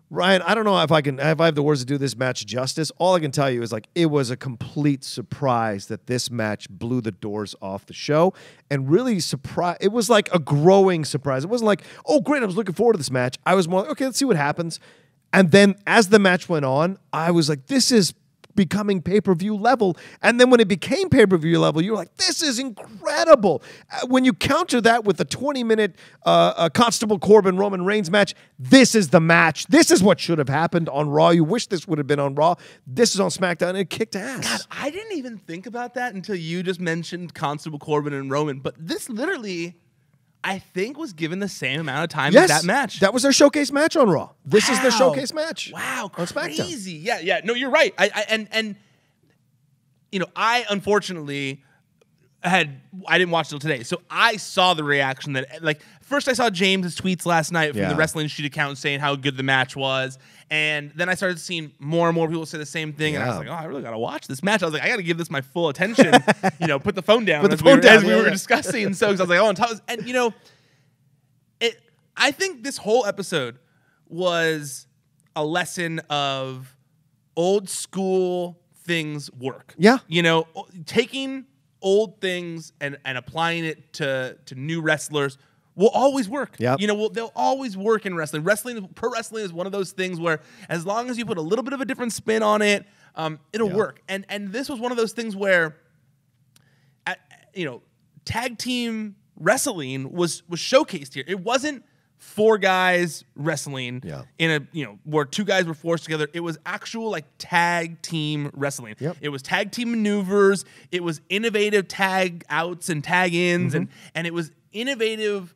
Ryan, I don't know if I have the words to do this match justice. All I can tell you is it was a complete surprise that this match blew the doors off the show, and really it was like a growing surprise. It wasn't like, oh great, I was looking forward to this match. I was more like, okay, let's see what happens. And then as the match went on, I was like, this is becoming pay-per-view level. And then when it became pay-per-view level, you were like, this is incredible. When you counter that with the 20-minute Constable Corbin Roman Reigns match, this is the match. This is what should have happened on Raw. You wish this would have been on Raw. This is on SmackDown, and it kicked ass. God, I didn't even think about that until you just mentioned Constable Corbin and Roman. But this literally, I think, was given the same amount of time as that match. That was their showcase match on Raw. This is their showcase match. Wow, on crazy. SmackDown. Yeah. No, you're right. I unfortunately I didn't watch till today, so I saw the reaction that first I saw James's tweets last night from the Wrestling Street account saying how good the match was, and then I started seeing more and more people say the same thing, and I was like, oh, I really gotta watch this match. I was like, I gotta give this my full attention. Put the phone down as we were discussing. So I was like, oh, and I think this whole episode was a lesson of old school things work. Yeah, taking old things and applying it to new wrestlers will always work. Yep. They'll always work in wrestling. Pro wrestling is one of those things where as long as you put a little bit of a different spin on it, it'll work. And this was one of those things where, tag team wrestling was showcased here. It wasn't four guys wrestling in a where two guys were forced together. It was actual tag team wrestling. Yep. It was tag team maneuvers. It was innovative tag outs and tag ins, and it was innovative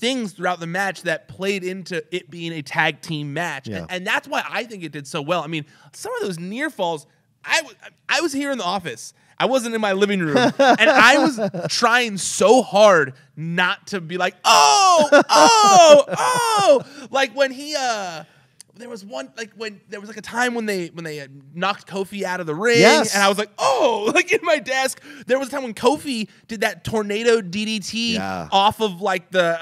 things throughout the match that played into it being a tag team match. Yeah. And that's why I think it did so well. I mean, some of those near falls, I was here in the office. I wasn't in my living room, and I was trying so hard not to be like, oh, like when he, there was one, like when there was like a time when they knocked Kofi out of the ring, yes. and I was like, oh, like in my desk. There was a time when Kofi did that tornado DDT off of like the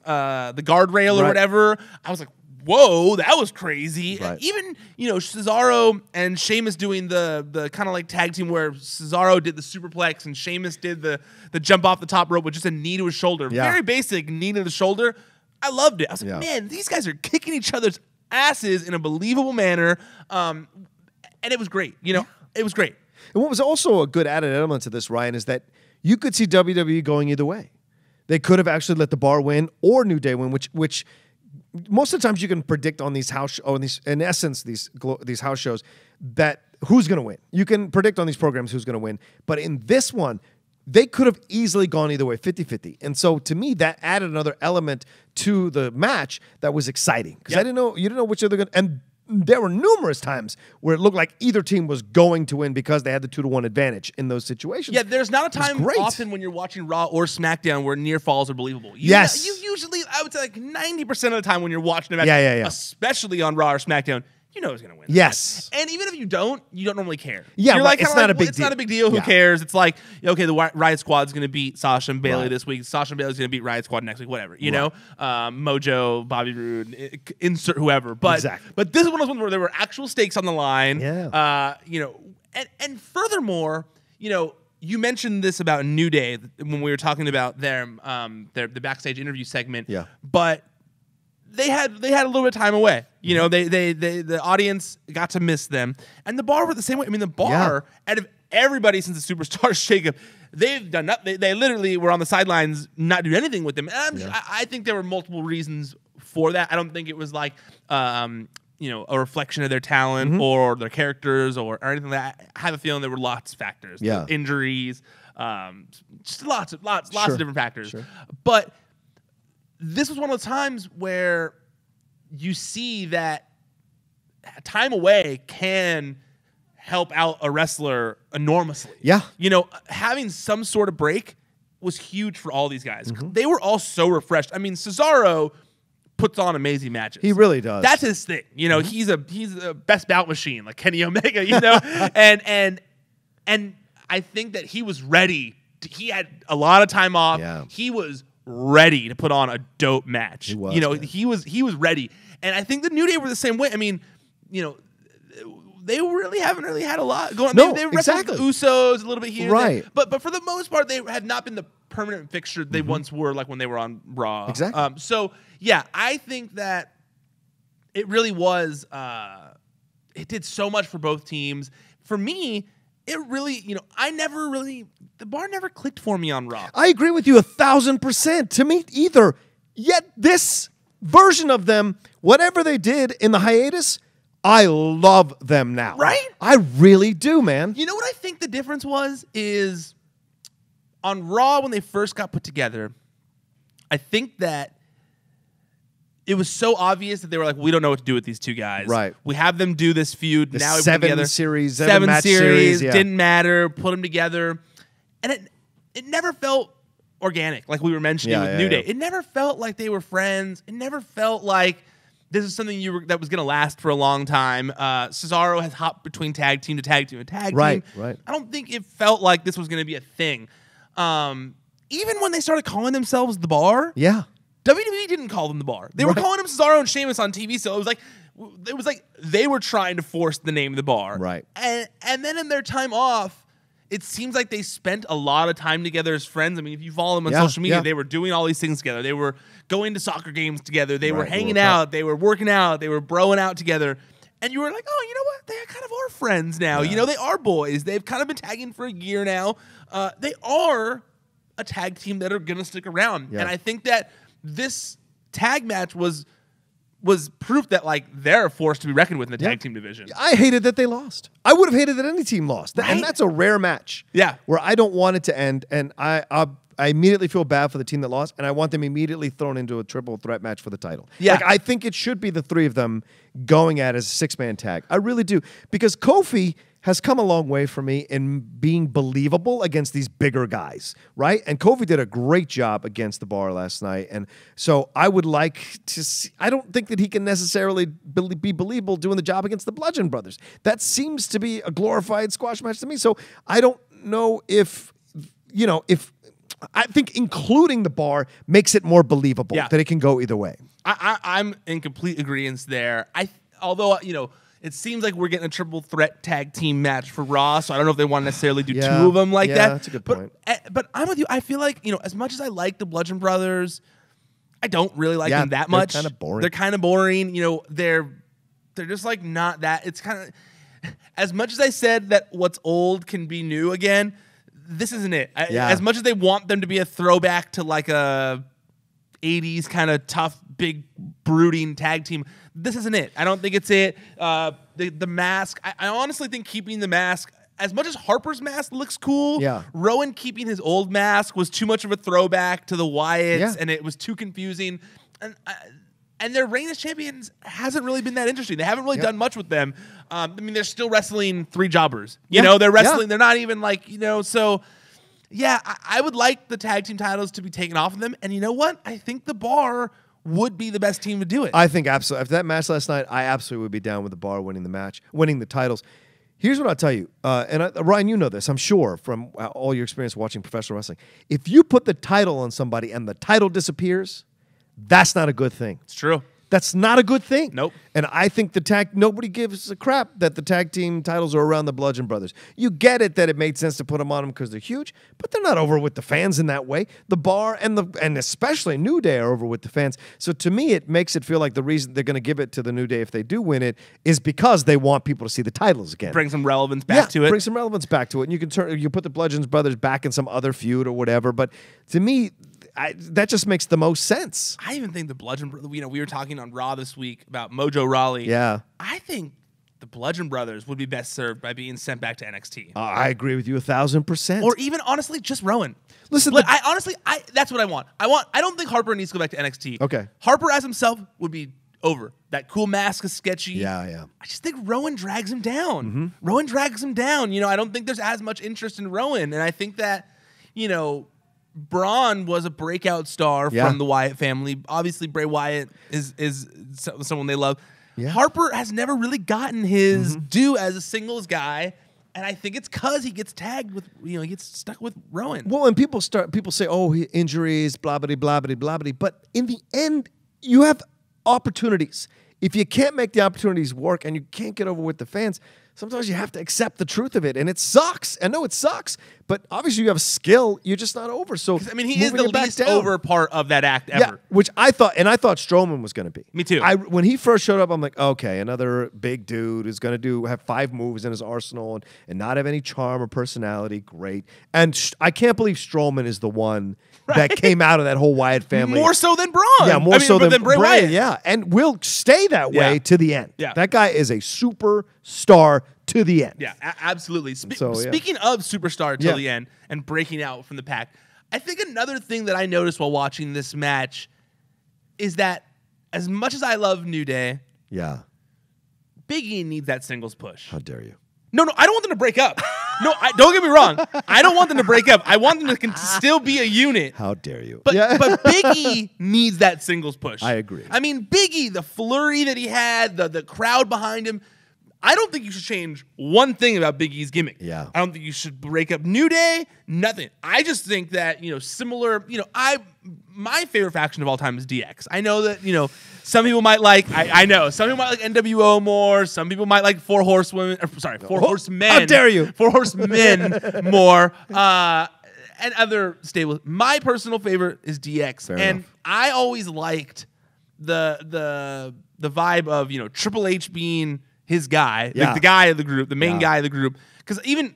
guardrail or whatever. I was like, whoa, that was crazy. Right. And even, Cesaro and Sheamus doing the kind of like tag team where Cesaro did the superplex and Sheamus did the jump off the top rope with just a knee to his shoulder. Yeah. Very basic knee to the shoulder. I loved it. I was like, man, these guys are kicking each other's asses in a believable manner. And it was great. It was great. And what was also a good added element to this, Ryan, is that you could see WWE going either way. They could have actually let the Bar win or New Day win, which most of the times you can predict on these house these house shows that who's going to win. You can predict on these programs who's going to win. But in this one, they could have easily gone either way, 50-50. And so to me, that added another element to the match that was exciting. Because you didn't know which other going to, and there were numerous times where it looked like either team was going to win because they had the 2-1 advantage in those situations. Yeah, there's not a time often when you're watching Raw or SmackDown where near falls are believable. You usually, I would say like 90% of the time when you're watching a match, especially on Raw or SmackDown, you know who's going to win. Yes. And even if you don't normally care. Yeah, you're like, it's not a big deal. It's not a big deal. Who cares? It's like, okay, the Riot Squad's going to beat Sasha and Bayley this week. Sasha and Bayley's going to beat Riot Squad next week, whatever. You know? Mojo, Bobby Roode, insert whoever. But this is one of those ones where there were actual stakes on the line. Yeah. And furthermore, you mentioned this about New Day when we were talking about the backstage interview segment. Yeah. But they had a little bit of time away. The audience got to miss them, and the Bar were the same way. I mean, the Bar out of everybody since the Superstar shakeup, they've done nothing. They literally were on the sidelines, not doing anything with them. And I think there were multiple reasons for that. I don't think it was like a reflection of their talent or their characters or anything like that. I have a feeling there were lots of factors. Yeah. Injuries, just lots of different factors. Sure. But this was one of the times where you see that time away can help out a wrestler enormously. Yeah. Having some sort of break was huge for all these guys. They were all so refreshed. I mean, Cesaro puts on amazing matches. He really does. That's his thing. He's a best bout machine, like Kenny Omega, and I think that he was ready. He had a lot of time off. Yeah. He was ready to put on a dope match. He was, he was ready. And I think the New Day were the same way. I mean, they really haven't had a lot going on. No, they wrestled the Usos a little bit here. Right. But for the most part, they had not been the permanent fixture they once were, like when they were on Raw. Exactly. So, yeah, I think that it really was, it did so much for both teams. For me, it really, the Bar never clicked for me on Raw. I agree with you 1,000%. To me, either. Yet this version of them, whatever they did in the hiatus, I love them now. Right? I really do, man. You know what I think the difference is on Raw when they first got put together, I think that it was so obvious that they were like, we don't know what to do with these two guys. Right. We have them do this feud. The now we put seven together series, seven match series. yeah. Didn't matter. Put them together. And it never felt organic, like we were mentioning with New Day. It never felt like they were friends. It never felt like this is something that was going to last for a long time. Cesaro has hopped between tag team to tag team to tag team. Right. I don't think it felt like this was going to be a thing. Even when they started calling themselves the Bar, WWE didn't call them the Bar. They were calling them Cesaro and Sheamus on TV. So it was like they were trying to force the name of the Bar. Right. And then in their time off, it seems like they spent a lot of time together as friends. I mean, if you follow them on social media, they were doing all these things together. They were going to soccer games together. They were hanging out. They were working out. They were broing out together. And you were like, oh, you know what? They kind of are friends now. Yeah. They are boys. They've kind of been tagging for a year now. They are a tag team that are going to stick around. Yeah. And I think that this tag match was proof that they're a force to be reckoned with in the tag team division. I hated that they lost. I would have hated that any team lost. Right? And that's a rare match. Yeah. Where I don't want it to end. And immediately feel bad for the team that lost, and I want them immediately thrown into a triple threat match for the title. Yeah. Like, I think it should be the three of them going at it as a six-man tag. I really do. Because Kofi has come a long way for me in being believable against these bigger guys, right? And Kofi did a great job against the Bar last night. And so I would like to see, I don't think that he can necessarily be believable doing the job against the Bludgeon Brothers. That seems to be a glorified squash match to me. So I don't know if I think including the Bar makes it more believable that it can go either way. I'm in complete agreement there. Although, it seems like we're getting a triple threat tag team match for Raw, so I don't know if they want to necessarily do two of them like that. Yeah, that's a good point. But I'm with you. I feel like, as much as I like the Bludgeon Brothers, I don't really like them that much. They're kind of boring. They're kind of boring. They're just like not that. It's kind of, as much as I said that what's old can be new again, this isn't it. As much as they want them to be a throwback to like a 80s kind of tough, big, brooding tag team, this isn't it. I don't think it's it. The mask, I honestly think keeping the mask, as much as Harper's mask looks cool, Rowan keeping his old mask was too much of a throwback to the Wyatts, and it was too confusing. And their reign as champions hasn't really been that interesting. They haven't really done much with them. They're still wrestling three jobbers. They're wrestling. They're not even like, so... Yeah, I would like the tag team titles to be taken off of them. And you know what? I think the Bar would be the best team to do it. I think absolutely. After that match last night, I absolutely would be down with the Bar winning the match, winning the titles. Here's what I'll tell you. Ryan, you know this, I'm sure, from all your experience watching professional wrestling. If you put the title on somebody and the title disappears, that's not a good thing. It's true. That's not a good thing. Nope. And I think nobody gives a crap that the tag team titles are around the Bludgeon Brothers. You get it that it made sense to put them on them because they're huge, but they're not over with the fans in that way. The Bar and especially New Day are over with the fans. So to me, it makes it feel like the reason they're going to give it to the New Day if they do win it is because they want people to see the titles again. Bring some relevance back to it. Bring some relevance back to it. And you put the Bludgeon Brothers back in some other feud or whatever. But to me, that just makes the most sense. I even think the Bludgeon Brothers, we were talking on Raw this week about Mojo Rawley. Yeah. I think the Bludgeon Brothers would be best served by being sent back to NXT. I agree with you 1,000%. Or even, honestly, just Rowan. Listen, that's what I want. I don't think Harper needs to go back to NXT. Okay. Harper as himself would be over. That cool mask is sketchy. Yeah. I just think Rowan drags him down. Mm-hmm. Rowan drags him down. I don't think there's as much interest in Rowan. And I think that, Braun was a breakout star from the Wyatt family. Obviously, Bray Wyatt is someone they love. Yeah. Harper has never really gotten his due as a singles guy, and I think it's because he gets tagged with, he gets stuck with Rowan. Well, and people say, oh, injuries, blah, blah, blah, blah, blah, blah. But in the end, you have opportunities. If you can't make the opportunities work and you can't get over with the fans, sometimes you have to accept the truth of it, and it sucks. I know it sucks, but obviously you have skill. You're just not over. So he is the least over part of that act ever. Yeah, which I thought Strowman was going to be. Me too. When he first showed up, I'm like, okay, another big dude who's going to have 5 moves in his arsenal and not have any charm or personality. Great. And I can't believe Strowman is the one that came out of that whole Wyatt family. More so than Braun. Yeah, more so than Bray Wyatt. Yeah, and will stay that way to the end. Yeah. That guy is a superstar to the end. Yeah, absolutely. Speaking of superstar till the end and breaking out from the pack, I think another thing that I noticed while watching this match is that as much as I love New Day, Big E needs that singles push. How dare you? No, I don't want them to break up. No, don't get me wrong. I don't want them to break up. I want them to still be a unit. How dare you? But Big E needs that singles push. I agree. Big E, the flurry that he had, the crowd behind him, I don't think you should change one thing about Big E's gimmick. Yeah. I don't think you should break up New Day, nothing. I just think that, similar, my favorite faction of all time is DX. I know that, some people might like, I know, some people might like NWO more, some people might like Four Horsemen. How dare you? Four Horsemen more, and other stables. My personal favorite is DX. Fair and enough. I always liked the vibe of, Triple H being his guy, the guy of the group, the main guy of the group. Because even,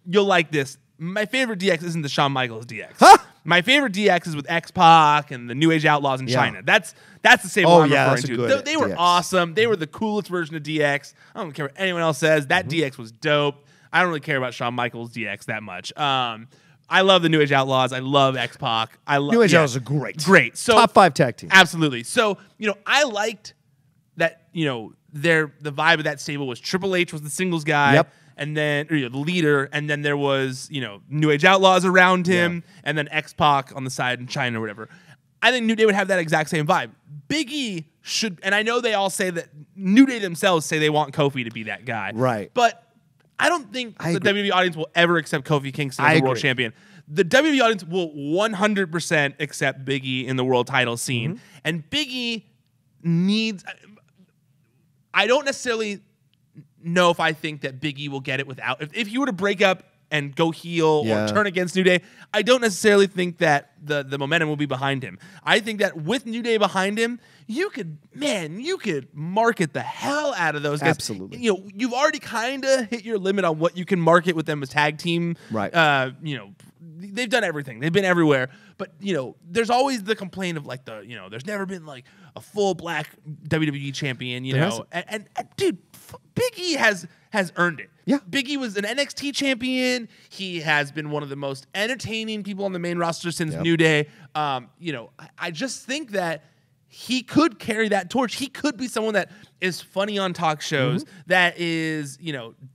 you'll like this, my favorite DX isn't the Shawn Michaels DX. Huh? My favorite DX is with X-Pac and the New Age Outlaws in China. That's the same one I'm referring to. They were awesome. They were the coolest version of DX. I don't care what anyone else says. That DX was dope. I don't really care about Shawn Michaels DX that much. I I love the New Age Outlaws. I love X-Pac. I love New Age Outlaws are great. Great. So top 5 tag team. Absolutely. So, I liked that, the vibe of that stable was Triple H was the singles guy. Yep. And then the leader, and then there was, New Age Outlaws around him, and then X-Pac on the side in China or whatever. I think New Day would have that exact same vibe. Big E should, and I know they all say that, New Day themselves say they want Kofi to be that guy. Right. But I don't think the WWE audience will ever accept Kofi Kingston as a world champion. The WWE audience will 100% accept Big E in the world title scene. And Big E needs, I don't necessarily know if I think that Big E will get it without, if he were to break up and go heel or turn against New Day, I don't necessarily think that the momentum will be behind him. I think that with New Day behind him, you could market the hell out of those guys. Absolutely. You've already kind of hit your limit on what you can market with them as tag team. Right. They've done everything. They've been everywhere. But, there's always the complaint of like there's never been like a full black WWE champion, and dude, Big E has earned it. Yeah. Big E was an NXT champion. He has been one of the most entertaining people on the main roster since New Day. I just think that he could carry that torch. He could be someone that is funny on talk shows, that is,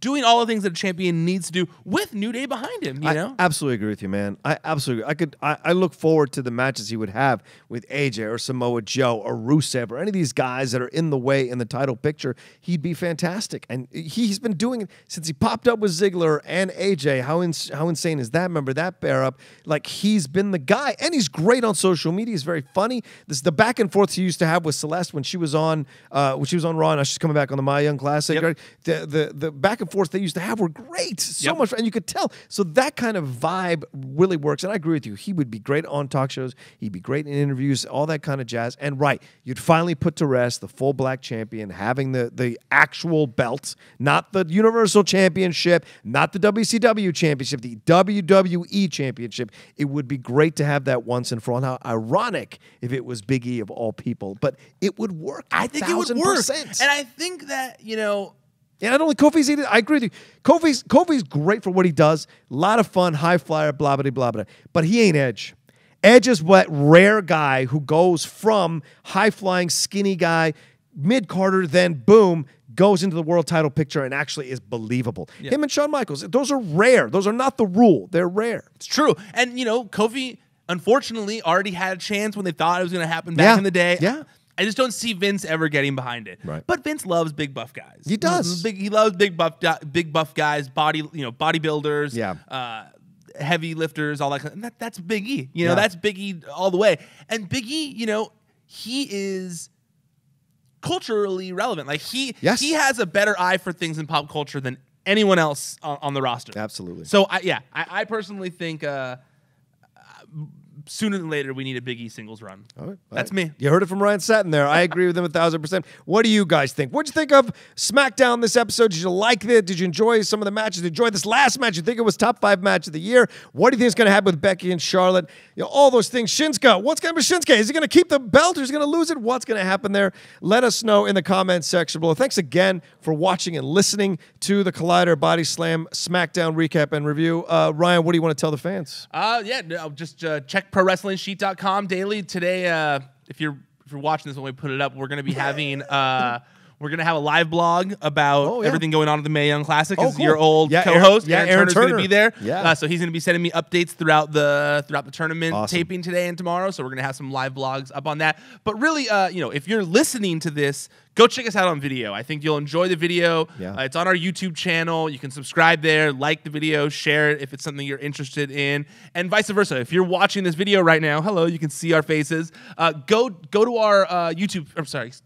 doing all the things that a champion needs to do with New Day behind him, I absolutely agree with you, man. I look forward to the matches he would have with AJ or Samoa Joe or Rusev or any of these guys that are in the way in the title picture. He'd be fantastic. And he's been doing it since he popped up with Ziggler and AJ. How insane is that? Remember that pair up? Like, he's been the guy. And he's great on social media. He's very funny. This is the back and forth he used to have with Celeste when she was on Raw, and she's coming back on the My Young Classic. Yep. The back and forth they used to have were great. So much, and you could tell. So that kind of vibe really works. And I agree with you. He would be great on talk shows. He'd be great in interviews, all that kind of jazz. And you'd finally put to rest the full black champion, having the actual belt, not the Universal Championship, not the WCW Championship, the WWE Championship. It would be great to have that once and for all. Now, ironic if it was Big E of all people, but it would work. I think it would work. And I think that, and I don't think Kofi's either. I agree with you. Kofi's great for what he does. A lot of fun, high flyer, blah, blah, blah, blah. But he ain't Edge. Edge is what rare guy who goes from high-flying, skinny guy, mid-Carter, then boom, goes into the world title picture and actually is believable. Yeah. Him and Shawn Michaels, those are rare. Those are not the rule. They're rare. It's true. And, Kofi, unfortunately, already had a chance when they thought it was going to happen back in the day. Yeah. I just don't see Vince ever getting behind it. Right. But Vince loves big buff guys. He does. He loves big buff guys, bodybuilders, heavy lifters, all that kind of, that's Big E. That's Big E all the way. And Big E, he is culturally relevant. Like he has a better eye for things in pop culture than anyone else on the roster. Absolutely. So I personally think sooner than later, we need a Big E singles run. All right. That's me. You heard it from Ryan Satin there. I agree with him 1,000%. What do you guys think? What'd you think of Smackdown this episode? Did you like it? Did you enjoy some of the matches? Did you enjoy this last match? You think it was top 5 match of the year? What do you think is going to happen with Becky and Charlotte? All those things. Shinsuke. What's going to be Shinsuke? Is he going to keep the belt or is he going to lose it? What's going to happen there? Let us know in the comments section below. Thanks again for watching and listening to the Collider Bodyslam Smackdown recap and review. Ryan, what do you want to tell the fans? Just check ProWrestlingSheet.com daily. Today, if you're watching this when we put it up, we're going to be having we're going to have a live blog about everything going on at the Mae Young Classic. Cool. Your old co-host, Aaron Turner's going to be there. Yeah. So he's going to be sending me updates throughout the tournament taping today and tomorrow. So we're going to have some live blogs up on that. But really, if you're listening to this, go check us out on video. I think you'll enjoy the video. Yeah. It's on our YouTube channel. You can subscribe there, like the video, share it if it's something you're interested in, and vice versa. If you're watching this video right now, hello, you can see our faces. Go to our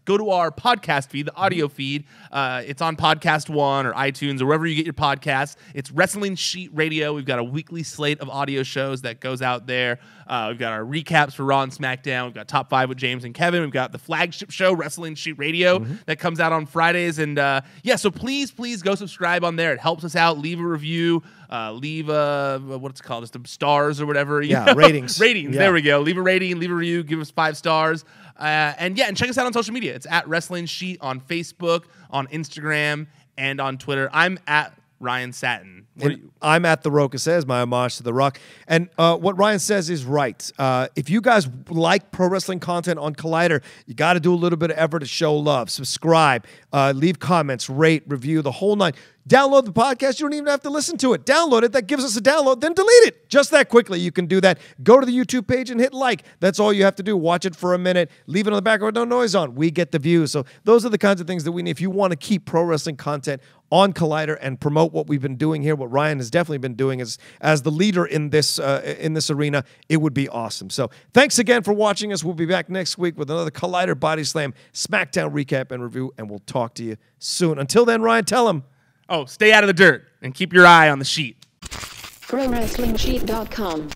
go to our podcast feed, the audio feed. It's on Podcast One or iTunes or wherever you get your podcasts. It's Wrestling Sheet Radio. We've got a weekly slate of audio shows that goes out there. We've got our recaps for Raw and SmackDown. We've got Top 5 with James and Kevin. We've got the flagship show, Wrestling Sheet Radio, that comes out on Fridays. And so please go subscribe on there. It helps us out. Leave a review. Leave what's it called? Just stars or whatever. Ratings. Ratings. Yeah. There we go. Leave a rating. Leave a review. Give us 5 stars. And check us out on social media. It's at Wrestling Sheet on Facebook, on Instagram, and on Twitter. I'm at Ryan Satin. I'm at The Rocha Says, my homage to The Rock. And what Ryan says is right. If you guys like pro wrestling content on Collider, you got to do a little bit of effort to show love. Subscribe, leave comments, rate, review, the whole nine. Download the podcast. You don't even have to listen to it. Download it. That gives us a download. Then delete it. Just that quickly. You can do that. Go to the YouTube page and hit like. That's all you have to do. Watch it for a minute. Leave it on the background. No noise on. We get the views. So those are the kinds of things that we need. If you want to keep pro wrestling content on Collider and promote what we've been doing here, what Ryan has definitely been doing as the leader in this arena, it would be awesome. So thanks again for watching us. We'll be back next week with another Collider Bodyslam Smackdown recap and review, and we'll talk to you soon. Until then, Ryan, tell them. Oh, stay out of the dirt and keep your eye on the sheet. ProWrestlingSheet.com